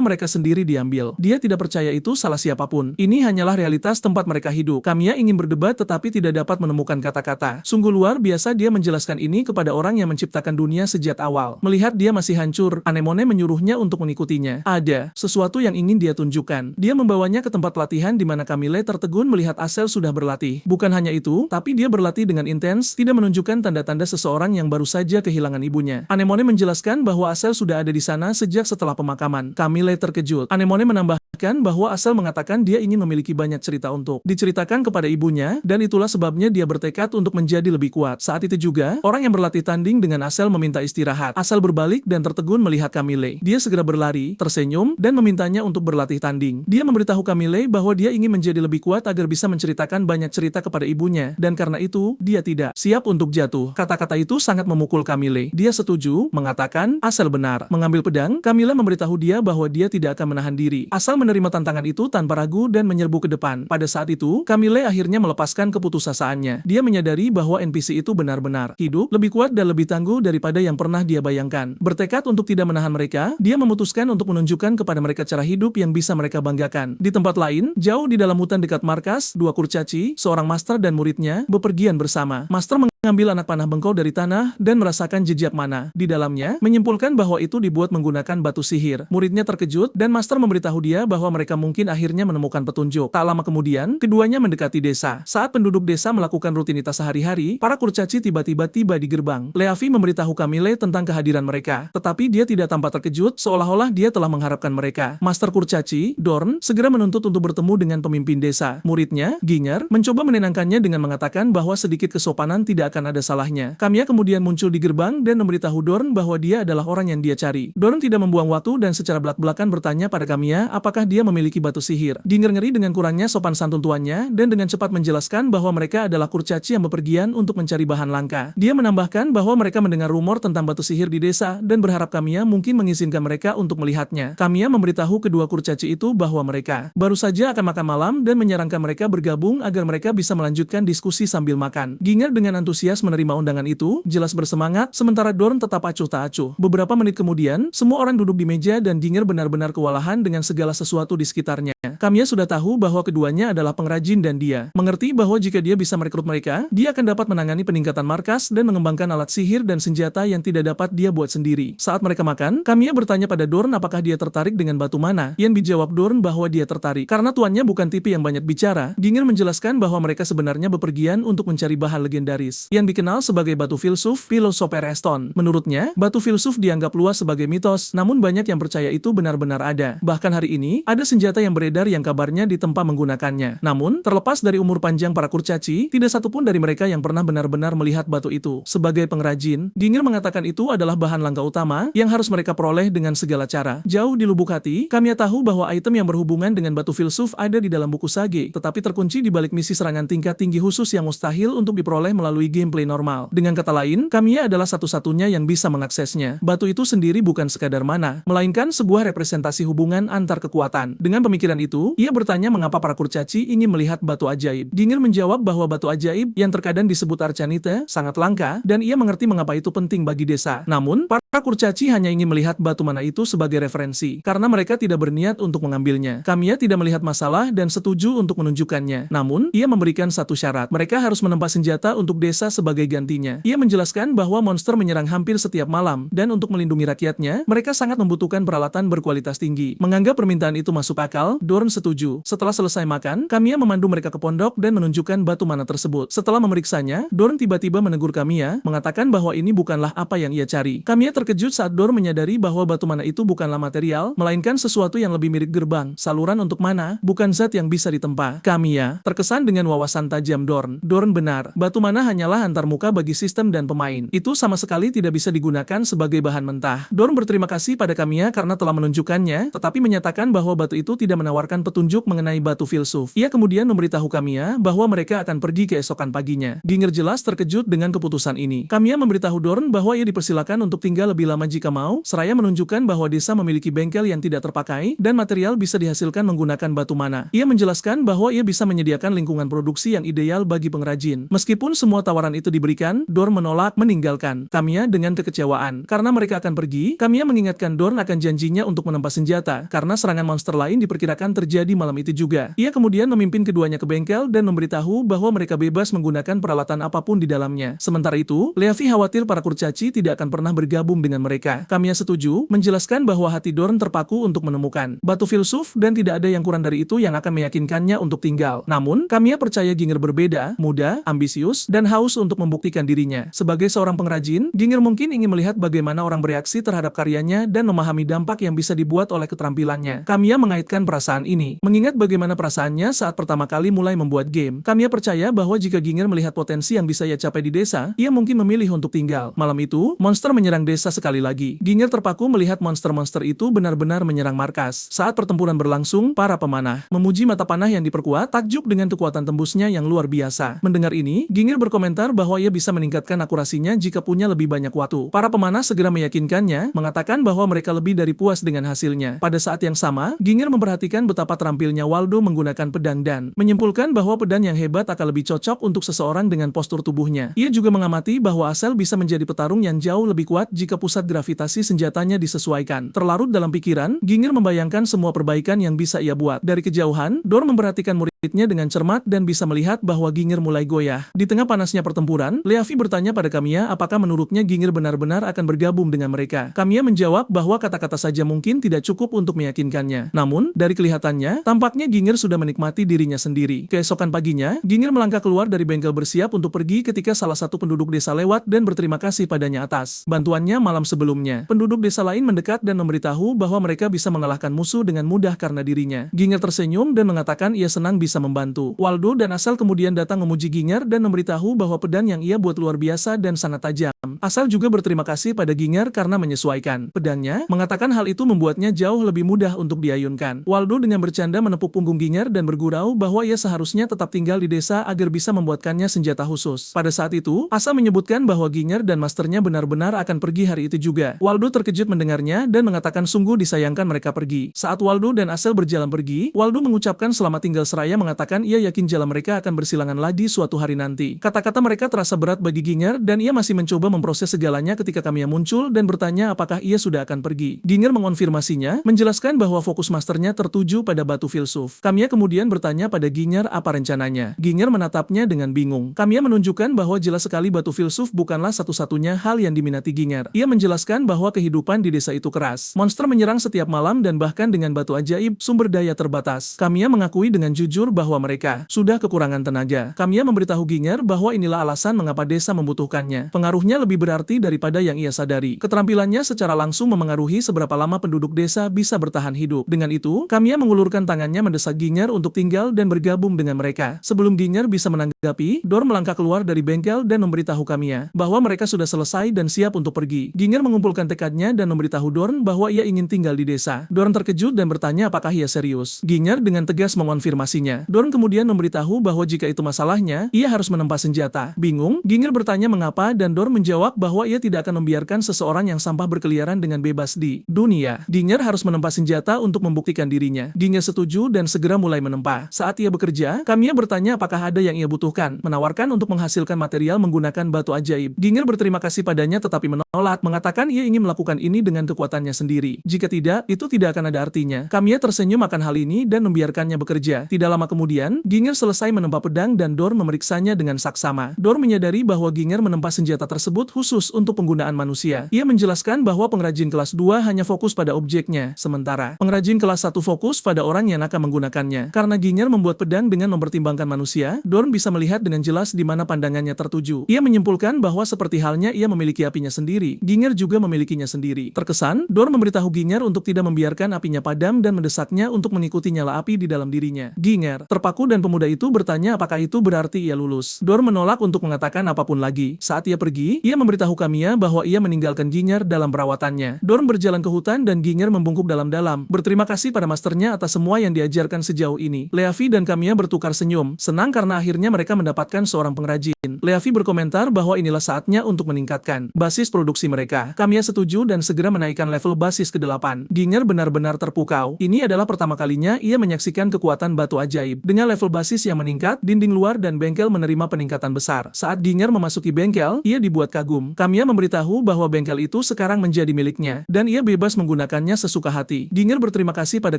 S1: mereka sendiri diambil. Dia tidak percaya itu salah siapapun. Ini hanyalah realitas tempat mereka hidup. Kamiya ingin berdebat tetapi tidak dapat menemukan kata-kata. Sungguh luar biasa dia menjelaskan ini kepada orang yang menciptakan dunia sejak awal. Melihat dia masih hancur, Anemone menyuruhnya untuk mengikutinya. Ada sesuatu yang ingin dia tunjukkan. Dia membawanya ke tempat pelatihan di mana Camille tertegun melihat Asel sudah berlatih. Bukan hanya itu, tapi dia berlatih dengan intens, tidak menunjukkan tanda-tanda seseorang yang baru saja kehilangan ibunya. Anemone menjelaskan bahwa Asel sudah ada di sana sejak setelah pemakaman. Camille terkejut. Anemone menambahkan bahwa Asel mengatakan dia ingin memiliki banyak cerita untuk diceritakan kepada ibunya, dan itulah sebabnya dia bertekad untuk menjadi lebih kuat. Saat itu juga, orang yang berlatih tanding dengan Asel meminta istirahat. Asel berbalik dan tertegun melihat Camille. Dia segera berlari, tersenyum, dan memintanya untuk berlatih tanding. Dia memberitahu Camille bahwa dia ingin menjadi lebih kuat agar bisa menceritakan banyak cerita kepada ibunya, dan karena itu, dia tidak siap untuk jatuh. Kata-kata itu sangat memukul Camille. Dia setuju, mengatakan, Asel benar. Mengambil pedang, Camille memberitahu dia bahwa dia tidak akan menahan diri. Asel menerima tantangan itu tanpa ragu dan menyerbu ke depan. Pada saat itu, Camille akhirnya melepaskan keputusasaan. Dia menyadari bahwa NPC itu benar-benar hidup, lebih kuat dan lebih tangguh daripada yang pernah dia bayangkan. Bertekad untuk tidak menahan mereka, dia memutuskan untuk menunjukkan kepada mereka cara hidup yang bisa mereka banggakan. Di tempat lain, jauh di dalam hutan dekat markas, dua kurcaci, seorang master dan muridnya, bepergian bersama. Master mengambil anak panah bengkok dari tanah dan merasakan jejak mana di dalamnya, menyimpulkan bahwa itu dibuat menggunakan batu sihir. Muridnya terkejut dan master memberitahu dia bahwa mereka mungkin akhirnya menemukan petunjuk. Tak lama kemudian, keduanya mendekati desa. Saat penduduk desa melakukan rutinitas sehari-hari, para kurcaci tiba-tiba tiba di gerbang. Leavi memberitahu Camille tentang kehadiran mereka, tetapi dia tidak tampak terkejut, seolah-olah dia telah mengharapkan mereka. Master kurcaci, Dorn, segera menuntut untuk bertemu dengan pemimpin desa. Muridnya, Ginger, mencoba menenangkannya dengan mengatakan bahwa sedikit kesopanan tidak akan ada salahnya. Kamiya kemudian muncul di gerbang dan memberitahu Dorn bahwa dia adalah orang yang dia cari. Dorn tidak membuang waktu dan secara belak-belakan bertanya pada Kamiya apakah dia memiliki batu sihir. Ginger ngeri dengan kurangnya sopan santun tuannya dan dengan cepat menjelaskan bahwa mereka adalah kurcaci yang bepergian untuk mencari bahan langka. Dia menambahkan bahwa mereka mendengar rumor tentang batu sihir di desa dan berharap Kamiya mungkin mengizinkan mereka untuk melihatnya. Kamiya memberitahu kedua kurcaci itu bahwa mereka baru saja akan makan malam dan menyarankan mereka bergabung agar mereka bisa melanjutkan diskusi sambil makan. Ginger dengan antusias menerima undangan itu, jelas bersemangat, sementara Dorn tetap acuh tak acuh. Beberapa menit kemudian, semua orang duduk di meja dan Ginger benar-benar kewalahan dengan segala sesuatu di sekitarnya. Kamiya sudah tahu bahwa keduanya adalah pengrajin dan dia mengerti bahwa jika dia bisa merekrut mereka, dia akan dapat menangani peningkatan markas dan mengembangkan alat sihir dan senjata yang tidak dapat dia buat sendiri. Saat mereka makan, Kamiya bertanya pada Dorn apakah dia tertarik dengan batu mana. Yang dijawab Dorn bahwa dia tertarik. Karena tuannya bukan tipe yang banyak bicara, Ginger menjelaskan bahwa mereka sebenarnya bepergian untuk mencari bahan legendaris. yang dikenal sebagai batu filsuf Philosopher's Stone. Menurutnya, batu filsuf dianggap luas sebagai mitos, namun banyak yang percaya itu benar-benar ada. Bahkan hari ini, ada senjata yang beredar yang kabarnya ditempa menggunakannya. Namun, terlepas dari umur panjang para kurcaci, tidak satupun dari mereka yang pernah benar-benar melihat batu itu. Sebagai pengrajin, Ginger mengatakan itu adalah bahan langka utama yang harus mereka peroleh dengan segala cara. Jauh di lubuk hati, kami tahu bahwa item yang berhubungan dengan batu filsuf ada di dalam buku sage, tetapi terkunci di balik misi serangan tingkat tinggi khusus yang mustahil untuk diperoleh melalui gameplay normal. Dengan kata lain, Kamiya adalah satu-satunya yang bisa mengaksesnya. Batu itu sendiri bukan sekadar mana, melainkan sebuah representasi hubungan antar kekuatan. Dengan pemikiran itu, ia bertanya mengapa para kurcaci ingin melihat batu ajaib. Ginger menjawab bahwa batu ajaib yang terkadang disebut Arcanite sangat langka, dan ia mengerti mengapa itu penting bagi desa. Namun, para kurcaci hanya ingin melihat batu mana itu sebagai referensi, karena mereka tidak berniat untuk mengambilnya. Kamiya tidak melihat masalah dan setuju untuk menunjukkannya. Namun, ia memberikan satu syarat. Mereka harus menempa senjata untuk desa sebagai gantinya. Ia menjelaskan bahwa monster menyerang hampir setiap malam, dan untuk melindungi rakyatnya, mereka sangat membutuhkan peralatan berkualitas tinggi. Menganggap permintaan itu masuk akal, Dorn setuju. Setelah selesai makan, Kamiya memandu mereka ke pondok dan menunjukkan batu mana tersebut. Setelah memeriksanya, Dorn tiba-tiba menegur Kamiya, mengatakan bahwa ini bukanlah apa yang ia cari. Kamiya terkejut saat Dorn menyadari bahwa batu mana itu bukanlah material, melainkan sesuatu yang lebih mirip gerbang, saluran untuk mana, bukan zat yang bisa ditempa. Kamiya terkesan dengan wawasan tajam Dorn. Dorn benar, batu mana hanyalah antarmuka bagi sistem dan pemain. Itu sama sekali tidak bisa digunakan sebagai bahan mentah. Dorn berterima kasih pada Kamiya karena telah menunjukkannya, tetapi menyatakan bahwa batu itu tidak menawarkan petunjuk mengenai batu filsuf. Ia kemudian memberitahu Kamiya bahwa mereka akan pergi keesokan paginya. Ginger jelas terkejut dengan keputusan ini. Kamiya memberitahu Dorn bahwa ia dipersilakan untuk tinggal lebih lama jika mau, seraya menunjukkan bahwa desa memiliki bengkel yang tidak terpakai, dan material bisa dihasilkan menggunakan batu mana. Ia menjelaskan bahwa ia bisa menyediakan lingkungan produksi yang ideal bagi pengrajin. Meskipun semua tawaran itu diberikan, Dorn menolak meninggalkan Kamiya dengan kekecewaan. Karena mereka akan pergi, Kamiya mengingatkan Dorn akan janjinya untuk menempa senjata, karena serangan monster lain diperkirakan terjadi malam itu juga. Ia kemudian memimpin keduanya ke bengkel dan memberitahu bahwa mereka bebas menggunakan peralatan apapun di dalamnya. Sementara itu, Leavi khawatir para kurcaci tidak akan pernah bergabung dengan mereka. Kamiya setuju, menjelaskan bahwa hati Dorn terpaku untuk menemukan batu filsuf dan tidak ada yang kurang dari itu yang akan meyakinkannya untuk tinggal. Namun, Kamiya percaya Ginger berbeda, muda, ambisius, dan haus untuk membuktikan dirinya. Sebagai seorang pengrajin, Ginger mungkin ingin melihat bagaimana orang bereaksi terhadap karyanya dan memahami dampak yang bisa dibuat oleh keterampilannya. Kamiya mengaitkan perasaan ini. Mengingat bagaimana perasaannya saat pertama kali mulai membuat game, Kamiya percaya bahwa jika Ginger melihat potensi yang bisa ia capai di desa, ia mungkin memilih untuk tinggal. Malam itu, monster menyerang desa sekali lagi. Ginger terpaku melihat monster-monster itu benar-benar menyerang markas. Saat pertempuran berlangsung, para pemanah memuji mata panah yang diperkuat, takjub dengan kekuatan tembusnya yang luar biasa. Mendengar ini, Ginger berkomentar bahwa ia bisa meningkatkan akurasinya jika punya lebih banyak waktu. Para pemanah segera meyakinkannya, mengatakan bahwa mereka lebih dari puas dengan hasilnya. Pada saat yang sama, Ginger memperhatikan betapa terampilnya Waldo menggunakan pedang dan menyimpulkan bahwa pedang yang hebat akan lebih cocok untuk seseorang dengan postur tubuhnya. Ia juga mengamati bahwa Asel bisa menjadi petarung yang jauh lebih kuat jika pusat gravitasi senjatanya disesuaikan. Terlarut dalam pikiran, Ginger membayangkan semua perbaikan yang bisa ia buat. Dari kejauhan, Dorn memperhatikan muridnya dengan cermat dan bisa melihat bahwa Ginger mulai goyah. Di tengah panasnya pertempuran, Leavi bertanya pada Kamiya apakah menurutnya Ginger benar-benar akan bergabung dengan mereka. Kamiya menjawab bahwa kata-kata saja mungkin tidak cukup untuk meyakinkannya. Namun, dari kelihatannya, tampaknya Ginger sudah menikmati dirinya sendiri. Keesokan paginya, Ginger melangkah keluar dari bengkel bersiap untuk pergi ketika salah satu penduduk desa lewat dan berterima kasih padanya atas bantuannya malam sebelumnya. Penduduk desa lain mendekat dan memberitahu bahwa mereka bisa mengalahkan musuh dengan mudah karena dirinya. Ginger tersenyum dan mengatakan ia senang bisa membantu. Waldo dan Asel kemudian datang memuji Ginger dan memberitahu bahwa pedang yang ia buat luar biasa dan sangat tajam. Asel juga berterima kasih pada Ginger karena menyesuaikan pedangnya, mengatakan hal itu membuatnya jauh lebih mudah untuk diayunkan. Waldo dengan bercanda menepuk punggung Ginger dan bergurau bahwa ia seharusnya tetap tinggal di desa agar bisa membuatkannya senjata khusus. Pada saat itu, Asel menyebutkan bahwa Ginger dan masternya benar-benar akan pergi hari itu juga. Waldo terkejut mendengarnya dan mengatakan sungguh disayangkan mereka pergi. Saat Waldo dan Asel berjalan pergi, Waldo mengucapkan selamat tinggal seraya mengatakan ia yakin jalan mereka akan bersilangan lagi suatu hari nanti. Kata-kata mereka terasa berat bagi Ginger dan ia masih mencoba memproses segalanya ketika Kamiya muncul dan bertanya apakah ia sudah akan pergi. Ginger mengonfirmasinya, menjelaskan bahwa fokus masternya tertuju pada batu filsuf. Kamiya kemudian bertanya pada Ginger apa rencananya. Ginger menatapnya dengan bingung. Kamiya menunjukkan bahwa jelas sekali batu filsuf bukanlah satu-satunya hal yang diminati Ginger. Ia menjelaskan bahwa kehidupan di desa itu keras. Monster menyerang setiap malam dan bahkan dengan batu ajaib, sumber daya terbatas. Kamiya mengakui dengan jujur bahwa mereka sudah kekurangan tenaga. Kamiya memberitahu Ginger bahwa inilah alasan mengapa desa membutuhkannya. Pengaruhnya lebih berarti daripada yang ia sadari. Keterampilannya secara langsung memengaruhi seberapa lama penduduk desa bisa bertahan hidup. Dengan itu, Kamiya mengulurkan tangannya mendesak Ginger untuk tinggal dan bergabung dengan mereka. Sebelum Ginger bisa menanggapi, Dor melangkah keluar dari bengkel dan memberitahu Kamiya bahwa mereka sudah selesai dan siap untuk pergi. Ginger mengumpulkan tekadnya dan memberitahu Dorn bahwa ia ingin tinggal di desa. Dorn terkejut dan bertanya apakah ia serius. Ginger dengan tegas mengonfirmasinya. Dorn kemudian memberitahu bahwa jika itu masalahnya, ia harus menempa senjata. Bingung, Ginger bertanya mengapa dan Dorn menjawab bahwa ia tidak akan membiarkan seseorang yang sampah berkeliaran dengan bebas di dunia. Ginger harus menempa senjata untuk membuktikan dirinya. Ginger setuju dan segera mulai menempa. Saat ia bekerja, Kamiya bertanya apakah ada yang ia butuhkan, menawarkan untuk menghasilkan material menggunakan batu ajaib. Ginger berterima kasih padanya tetapi menolak, mengatakan ia ingin melakukan ini dengan kekuatannya sendiri. Jika tidak, itu tidak akan ada artinya. Kamiya tersenyum akan hal ini dan membiarkannya bekerja. Tidak lama kemudian, Ginger selesai menempa pedang dan Dorn memeriksanya dengan saksama. Dorn menyadari bahwa Ginger menempa senjata tersebut khusus untuk penggunaan manusia. Ia menjelaskan bahwa pengrajin kelas 2 hanya fokus pada objeknya, sementara pengrajin kelas 1 fokus pada orang yang akan menggunakannya. Karena Ginger membuat pedang dengan mempertimbangkan manusia, Dorn bisa melihat dengan jelas di mana pandangannya tertuju. Ia menyimpulkan bahwa seperti halnya ia memiliki apinya sendiri, Ginger juga memilikinya sendiri. Terkesan, Dorn memberitahu Ginger untuk tidak membiarkan apinya padam dan mendesaknya untuk mengikuti nyala api di dalam dirinya. Ginger terpaku dan pemuda itu bertanya apakah itu berarti ia lulus. Dorn menolak untuk mengatakan apapun lagi. Saat ia pergi, ia memberitahu Kamiya bahwa ia meninggalkan Ginger dalam perawatannya. Dorn berjalan ke hutan dan Ginger membungkuk dalam-dalam, berterima kasih pada masternya atas semua yang diajarkan sejauh ini. Leavi dan Kamiya bertukar senyum, senang karena akhirnya mereka mendapatkan seorang pengrajin. Leavi berkomentar bahwa inilah saatnya untuk meningkatkan basis produksi mereka. Kamiya setuju dan segera menaikkan level basis ke-8. Ginger benar-benar terpukau. Ini adalah pertama kalinya ia menyaksikan kekuatan batu ajaib. Dengan level basis yang meningkat, dinding luar dan bengkel menerima peningkatan besar. Saat Ginger memasuki bengkel, ia dibuat kagum. Kamiya memberitahu bahwa bengkel itu sekarang menjadi miliknya, dan ia bebas menggunakannya sesuka hati. Ginger berterima kasih pada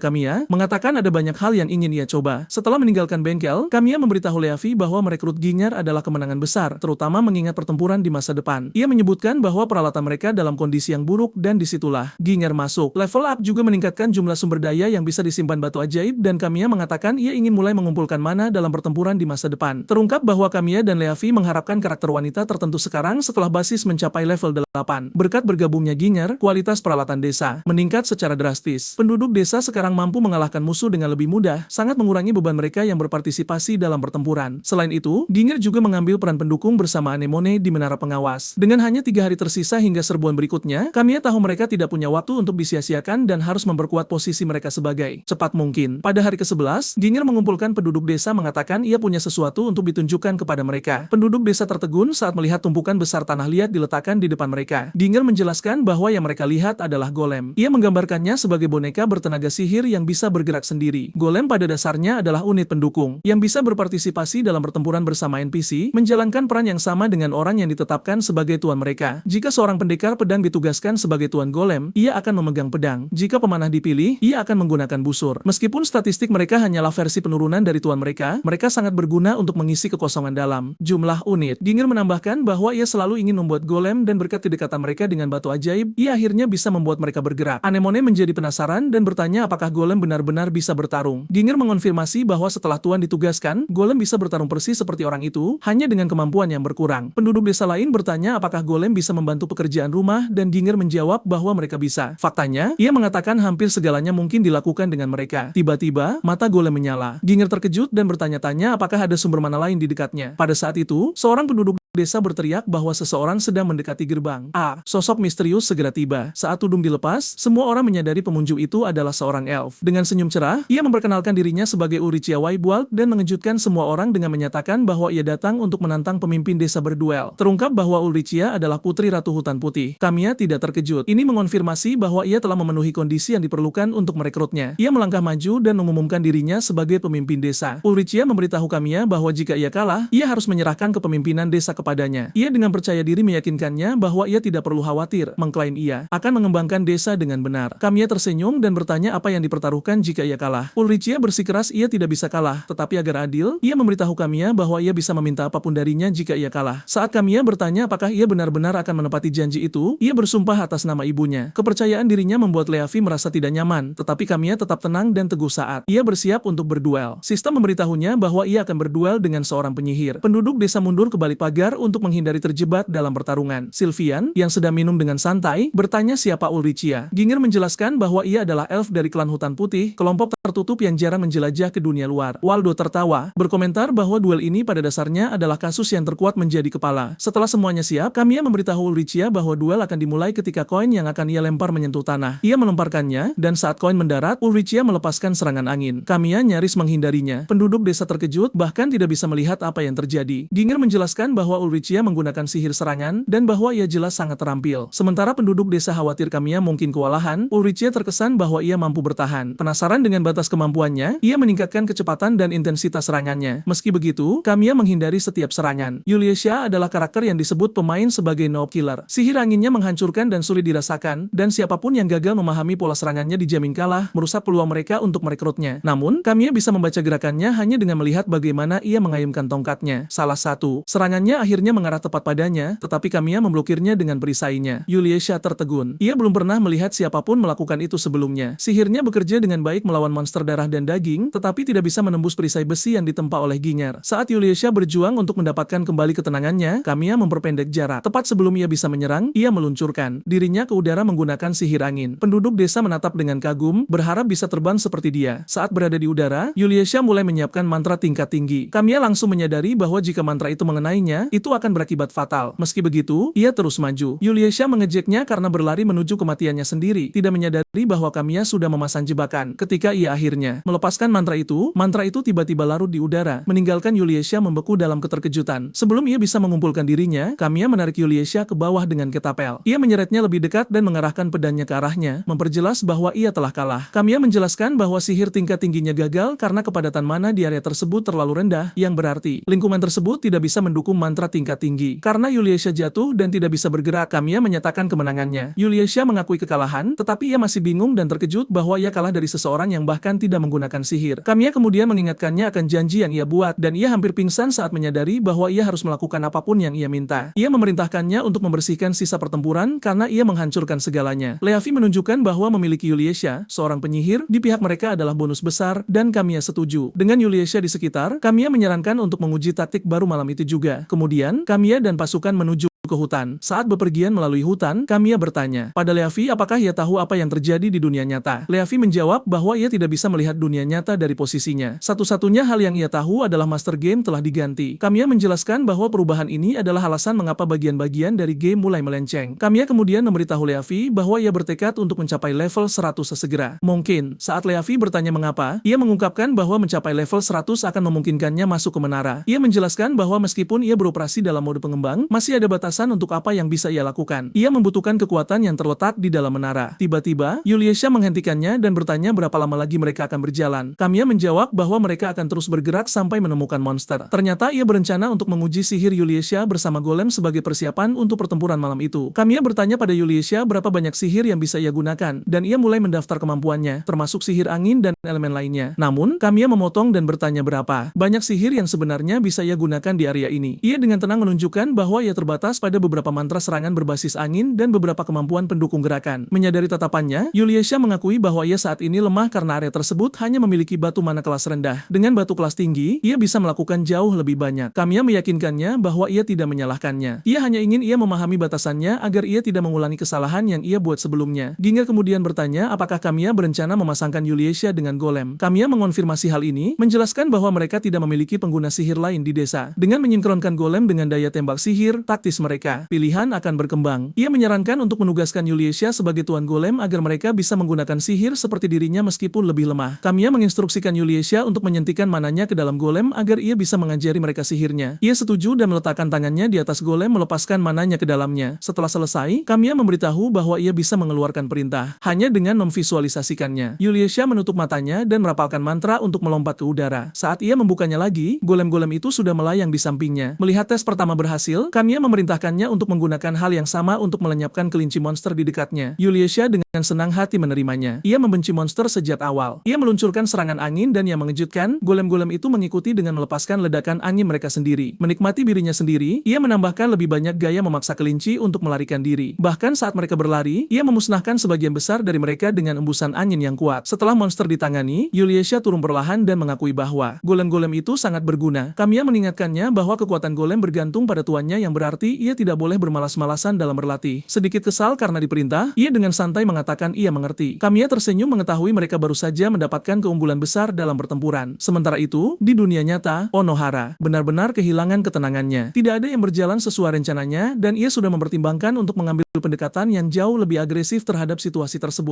S1: Kamiya, mengatakan ada banyak hal yang ingin ia coba. Setelah meninggalkan bengkel, Kamiya memberitahu Leavi bahwa merekrut Ginger adalah kemenangan besar, terutama mengingat pertempuran di masa depan. Ia menyebutkan bahwa peralatan mereka dalam kondisi yang buruk dan disitulah Ginger masuk. Level up juga meningkatkan jumlah sumber daya yang bisa disimpan batu ajaib dan Kamiya mengatakan ia ingin mulai mengumpulkan mana dalam pertempuran di masa depan. Terungkap bahwa Kamiya dan Leavi mengharapkan karakter wanita tertentu sekarang setelah basis mencapai level 8. Berkat bergabungnya Ginger, kualitas peralatan desa meningkat secara drastis. Penduduk desa sekarang mampu mengalahkan musuh dengan lebih mudah, sangat mengurangi beban mereka yang berpartisipasi dalam pertempuran. Selain itu, Ginger juga mengambil peran pendukung bersama Anemone di menara pengawas. Dengan hanya 3 hari tersisa hingga serbuan berikutnya, Kamiya tahu mereka tidak punya waktu untuk disia-siakan dan harus memperkuat posisi mereka sebagai cepat mungkin. Pada hari ke-11, Ginger mengumpulkan penduduk desa mengatakan ia punya sesuatu untuk ditunjukkan kepada mereka. Penduduk desa tertegun saat melihat tumpukan besar tanah liat diletakkan di depan mereka. Ginger menjelaskan bahwa yang mereka lihat adalah golem. Ia menggambarkannya sebagai boneka bertenaga sihir yang bisa bergerak sendiri. Golem pada dasarnya adalah unit pendukung yang bisa berpartisipasi dalam pertempuran bersama NPC, menjalankan peran yang sama dengan orang yang ditetapkan sebagai tuan mereka. Jika seorang pendekar pedang ditugaskan sebagai tuan golem, ia akan memegang pedang. Jika pemanah dipilih, ia akan menggunakan busur. Meskipun statistik mereka hanyalah versi penurunan dari tuan mereka, mereka sangat berguna untuk mengisi kekosongan dalam jumlah unit. Ginger menambahkan bahwa ia selalu ingin membuat golem dan berkat kedekatan mereka dengan batu ajaib, ia akhirnya bisa membuat mereka bergerak. Anemone menjadi penasaran dan bertanya apakah golem benar-benar bisa bertarung. Ginger mengonfirmasi bahwa setelah tuan ditugaskan, golem bisa bertarung persis seperti orang itu, hanya dengan kemampuan yang berkurang. Penduduk desa lain bertanya apakah golem bisa membantu pekerjaan rumah dan Ginger menjawab bahwa mereka bisa. Faktanya, ia mengatakan hampir segalanya mungkin dilakukan dengan mereka. Tiba-tiba, mata golem menyala. Ginger terkejut dan bertanya-tanya apakah ada sumber mana lain di dekatnya. Pada saat itu, seorang penduduk desa berteriak bahwa seseorang sedang mendekati gerbang. Sosok misterius segera tiba. Saat tudung dilepas, semua orang menyadari pemunjuk itu adalah seorang elf. Dengan senyum cerah, ia memperkenalkan dirinya sebagai Ulricia Waibwald dan mengejutkan semua orang dengan menyatakan bahwa ia datang untuk menantang pemimpin desa berduel. Terungkap bahwa Ulricia adalah putri Ratu Hutan Putih. Kamiya tidak terkejut. Ini mengonfirmasi bahwa ia telah memenuhi kondisi yang diperlukan untuk merekrutnya. Ia melangkah maju dan mengumumkan dirinya sebagai pemimpin desa. Ulricia memberitahu Kamiya bahwa jika ia kalah, ia harus menyerahkan kepemimpinan desa kepadanya. Ia dengan percaya diri meyakinkannya bahwa ia tidak perlu khawatir, mengklaim ia akan mengembangkan desa dengan benar. Kamiya tersenyum dan bertanya apa yang dipertaruhkan jika ia kalah. Ulricia bersikeras ia tidak bisa kalah, tetapi agar adil, ia memberitahu Kamiya bahwa ia bisa meminta apapun darinya jika ia kalah. Saat Kamiya bertanya apakah ia benar-benar akan menepati janji itu, ia bersumpah atas nama ibunya. Kepercayaan dirinya membuat Leavi merasa tidak nyaman, tetapi Kamiya tetap tenang dan teguh saat ia bersiap untuk berduel. Sistem memberitahunya bahwa ia akan berduel dengan seorang penyihir. Penduduk desa mundur ke balik pagar untuk menghindari terjebak dalam pertarungan. Sylvian, yang sedang minum dengan santai, bertanya siapa Ulricia. Ginger menjelaskan bahwa ia adalah elf dari klan Hutan Putih, kelompok tertutup yang jarang menjelajah ke dunia luar. Waldo tertawa, berkomentar bahwa duel ini pada dasarnya adalah kasus yang terkuat menjadi kepala. Setelah semuanya siap, Kamiya memberitahu Ulricia bahwa duel akan dimulai ketika koin yang akan ia lempar menyentuh tanah. Ia melemparkannya, dan saat koin mendarat, Ulricia melepaskan serangan angin. Kamiya nyaris menghindarinya. Penduduk desa terkejut, bahkan tidak bisa melihat apa yang terjadi. Ginger menjelaskan bahwa Ulricia menggunakan sihir serangan, dan bahwa ia jelas sangat terampil. Sementara penduduk desa khawatir Kamiya mungkin kewalahan, Ulricia terkesan bahwa ia mampu bertahan. Penasaran dengan batas kemampuannya, ia meningkatkan kecepatan dan intensitas serangannya. Meski begitu, Kamiya menghindari setiap serangan. Yuliesha adalah karakter yang disebut pemain sebagai noob killer. Sihir anginnya menghancurkan dan sulit dirasakan, dan siapapun yang gagal memahami pola serangannya dijamin kalah, merusak peluang mereka untuk merekrutnya. Namun, Kamiya bisa membaca gerakannya hanya dengan melihat bagaimana ia mengayunkan tongkatnya. Salah satu serangannya akhirnya mengarah tepat padanya, tetapi Kamiya memblokirnya dengan perisainya. Yuliesha tertegun. Ia belum pernah melihat siapapun melakukan itu sebelumnya. Sihirnya bekerja dengan baik melawan monster darah dan daging, tetapi tidak bisa menembus perisai besi yang ditempa oleh Ginger. Saat Yuliesha berjuang untuk mendapatkan kembali ketenangannya, Kamiya memperpendek jarak. Tepat sebelum ia bisa menyerang, ia meluncurkan dirinya ke udara menggunakan sihir angin. Penduduk desa menatap dengan kagum, berharap bisa terbang seperti dia. Saat berada di udara, Yuliesha mulai menyiapkan mantra tingkat tinggi. Kamiya langsung menyadari bahwa jika mantra itu mengenainya, itu akan berakibat fatal. Meski begitu, ia terus maju. Yuliesha mengejeknya karena berlari menuju kematiannya sendiri, tidak menyadari bahwa Kamiya sudah memasang jebakan. Ketika ia akhirnya melepaskan mantra itu tiba-tiba larut di udara, meninggalkan Yuliesha membeku dalam keterkejutan. Sebelum ia bisa mengumpulkan dirinya, Kamiya menarik Yuliesha ke bawah dengan ketapel. Ia menyeretnya lebih dekat dan mengarahkan pedangnya ke arahnya, memperjelas bahwa ia telah kalah. Kamiya menjelaskan bahwa sihir tingkat tingginya gagal karena kepadatan mana di area tersebut terlalu rendah, yang berarti lingkungan tersebut tidak bisa mendukung mantra tingkat tinggi. Karena Yuliesha jatuh dan tidak bisa bergerak, Kamiya menyatakan kemenangannya. Yuliesha mengakui kekalahan, tetapi ia masih bingung dan terkejut bahwa ia kalah dari seseorang yang bahkan tidak menggunakan sihir. Kamiya kemudian mengingatkannya akan janji yang ia buat, dan ia hampir pingsan saat menyadari bahwa ia harus melakukan apapun yang ia minta. Ia memerintahkannya untuk membersihkan sisa pertempuran karena ia menghancurkan segalanya. Leavi menunjukkan bahwa memiliki Yuliesha, seorang penyihir, di pihak mereka adalah bonus besar, dan Kamiya setuju. Dengan Yuliesha di sekitar, Kamiya menyarankan untuk menguji taktik baru malam itu juga. Kemudian, Kamiya dan pasukan menuju ke hutan. Saat bepergian melalui hutan, Kamiya bertanya pada Leavi apakah ia tahu apa yang terjadi di dunia nyata. Leavi menjawab bahwa ia tidak bisa melihat dunia nyata dari posisinya. Satu-satunya hal yang ia tahu adalah Master Game telah diganti. Kamiya menjelaskan bahwa perubahan ini adalah alasan mengapa bagian-bagian dari game mulai melenceng. Kamiya kemudian memberitahu Leavi bahwa ia bertekad untuk mencapai level 100 sesegera mungkin. Saat Leavi bertanya mengapa, ia mengungkapkan bahwa mencapai level 100 akan memungkinkannya masuk ke menara. Ia menjelaskan bahwa meskipun ia beroperasi dalam mode pengembang, masih ada batas untuk apa yang bisa ia lakukan. Ia membutuhkan kekuatan yang terletak di dalam menara. Tiba-tiba, Yuliesha menghentikannya dan bertanya berapa lama lagi mereka akan berjalan. Kamiya menjawab bahwa mereka akan terus bergerak sampai menemukan monster. Ternyata ia berencana untuk menguji sihir Yuliesha bersama golem sebagai persiapan untuk pertempuran malam itu. Kamiya bertanya pada Yuliesha berapa banyak sihir yang bisa ia gunakan, dan ia mulai mendaftar kemampuannya, termasuk sihir angin dan elemen lainnya. Namun, Kamiya memotong dan bertanya berapa banyak sihir yang sebenarnya bisa ia gunakan di area ini. Ia dengan tenang menunjukkan bahwa ia terbatas pada beberapa mantra serangan berbasis angin dan beberapa kemampuan pendukung gerakan. Menyadari tatapannya, Yuliesha mengakui bahwa ia saat ini lemah karena area tersebut hanya memiliki batu mana kelas rendah. Dengan batu kelas tinggi, ia bisa melakukan jauh lebih banyak. Kamiya meyakinkannya bahwa ia tidak menyalahkannya. Ia hanya ingin ia memahami batasannya agar ia tidak mengulangi kesalahan yang ia buat sebelumnya. Ginger kemudian bertanya apakah Kamiya berencana memasangkan Yuliesha dengan golem. Kamiya mengonfirmasi hal ini, menjelaskan bahwa mereka tidak memiliki pengguna sihir lain di desa. Dengan menyinkronkan golem dengan daya tembak sihir, taktis mereka mereka, pilihan akan berkembang. Ia menyarankan untuk menugaskan Yuliesha sebagai tuan golem agar mereka bisa menggunakan sihir seperti dirinya meskipun lebih lemah. Kamiya menginstruksikan Yuliesha untuk menyuntikkan mananya ke dalam golem agar ia bisa mengajari mereka sihirnya. Ia setuju dan meletakkan tangannya di atas golem melepaskan mananya ke dalamnya. Setelah selesai, Kamiya memberitahu bahwa ia bisa mengeluarkan perintah hanya dengan memvisualisasikannya. Yuliesha menutup matanya dan merapalkan mantra untuk melompat ke udara. Saat ia membukanya lagi, golem-golem itu sudah melayang di sampingnya. Melihat tes pertama berhasil, Kamiya memerintahkannya untuk menggunakan hal yang sama untuk melenyapkan kelinci monster di dekatnya. Yuliesha dengan senang hati menerimanya. Ia membenci monster sejak awal. Ia meluncurkan serangan angin dan yang mengejutkan, golem-golem itu mengikuti dengan melepaskan ledakan angin mereka sendiri. Menikmati dirinya sendiri, ia menambahkan lebih banyak gaya memaksa kelinci untuk melarikan diri. Bahkan saat mereka berlari, ia memusnahkan sebagian besar dari mereka dengan embusan angin yang kuat. Setelah monster ditangani, Yuliesha turun perlahan dan mengakui bahwa golem-golem itu sangat berguna. Kamiya mengingatkannya bahwa kekuatan golem bergantung pada tuannya yang berarti ia tidak boleh bermalas-malasan dalam berlatih. Sedikit kesal karena diperintah, ia dengan santai mengatakan ia mengerti. Kamiya tersenyum mengetahui mereka baru saja mendapatkan keunggulan besar dalam pertempuran. Sementara itu, di dunia nyata, Onohara benar-benar kehilangan ketenangannya. Tidak ada yang berjalan sesuai rencananya dan ia sudah mempertimbangkan untuk mengambil pendekatan yang jauh lebih agresif terhadap situasi tersebut.